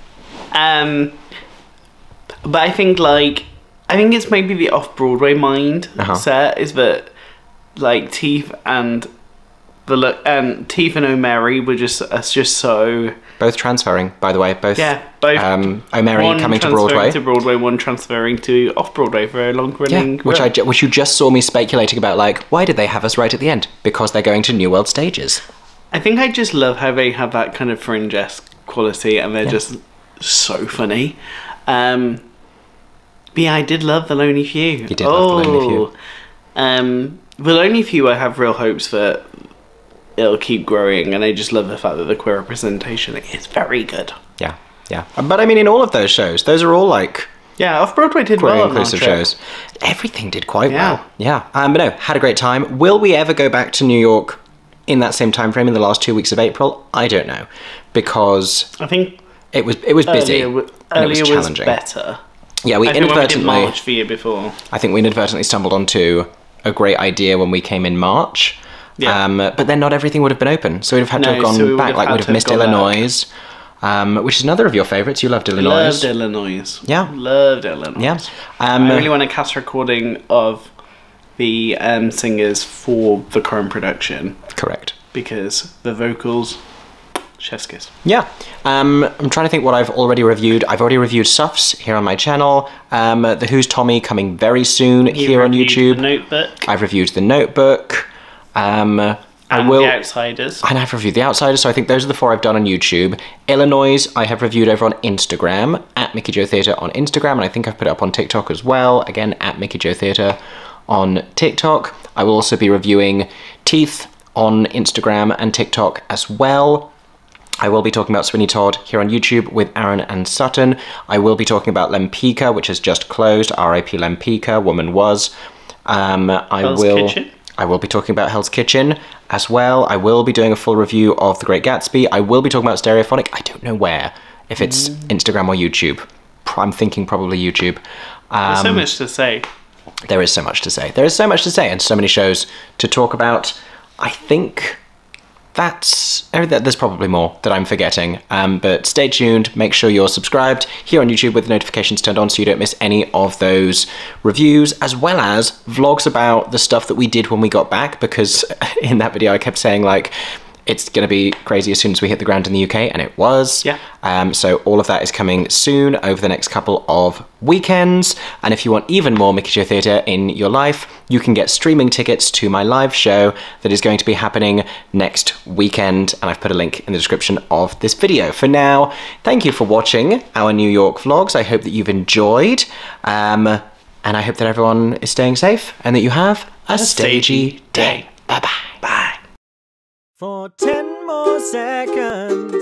I think it's maybe the off-Broadway mind set is that like Teeth and Teeth and O'Mary were just so... Both transferring, by the way. Both. Yeah, both. O'Mary coming to Broadway. One transferring to Broadway, one transferring to off-Broadway for a long-running... Yeah, which you just saw me speculating about, like, why did they have us right at the end? Because they're going to New World stages. I think I just love how they have that kind of fringe-esque quality and they're just so funny. But yeah, I did love The Lonely Few. You did love The Lonely Few. The Lonely Few, I have real hopes that it'll keep growing, and I just love the fact that the queer representation is very good. Yeah. But I mean, in all of those shows, those are all like... Yeah, Off-Broadway did queer well inclusive shows. Everything did quite well. Yeah. But no, had a great time. Will we ever go back to New York in that same time frame in the last 2 weeks of April? I don't know, because I think it was busy. Earlier and it was challenging. Better. Yeah, we inadvertently... When we did March the year before. I think we inadvertently stumbled onto a great idea when we came in March. Yeah. But then not everything would have been open, so we'd have had to have gone back. Like, we'd have missed Illinois, which is another of your favourites. You loved Illinois. Loved Illinois. Yeah. Loved Illinois. Yeah. I really want to cast a recording of the singers for the current production. Correct. Because the vocals, chef's kiss. Yeah. I'm trying to think what I've already reviewed. I've already reviewed Suffs here on my channel. The Who's Tommy coming very soon here on YouTube. The Notebook. I've reviewed The Notebook. The Outsiders. And I've reviewed The Outsiders, so I think those are the 4 I've done on YouTube. Illinois, I have reviewed over on Instagram, at MickeyJoTheatre on Instagram, and I think I've put it up on TikTok as well, again, at MickeyJoTheatre on TikTok. I will also be reviewing Teeth on Instagram and TikTok as well. I will be talking about Sweeney Todd here on YouTube with Aaron and Sutton. I will be talking about Lempicka, which has just closed, R.I.P. Lempicka, woman was. I will be talking about Hell's Kitchen as well. I will be doing a full review of The Great Gatsby. I will be talking about Stereophonic. I don't know where, if it's Instagram or YouTube. I'm thinking probably YouTube. There's so much to say. There is so much to say. There is so much to say and so many shows to talk about. I think there's probably more that I'm forgetting, but stay tuned. Make sure you're subscribed here on YouTube with the notifications turned on so you don't miss any of those reviews, as well as vlogs about the stuff that we did when we got back, because in that video I kept saying, like, it's going to be crazy as soon as we hit the ground in the UK, and it was. Yeah. So all of that is coming soon over the next couple of weekends. And if you want even more MickeyJoTheatre in your life, you can get streaming tickets to my live show that is going to be happening next weekend. And I've put a link in the description of this video. For now, thank you for watching our New York vlogs. I hope that you've enjoyed. And I hope that everyone is staying safe and that you have a stagey day. Bye-bye. Bye. For 10 more seconds,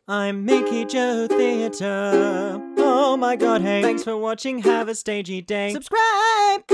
I'm MickeyJoTheatre. Oh my god, hey, thanks for watching, have a stagey day. Subscribe!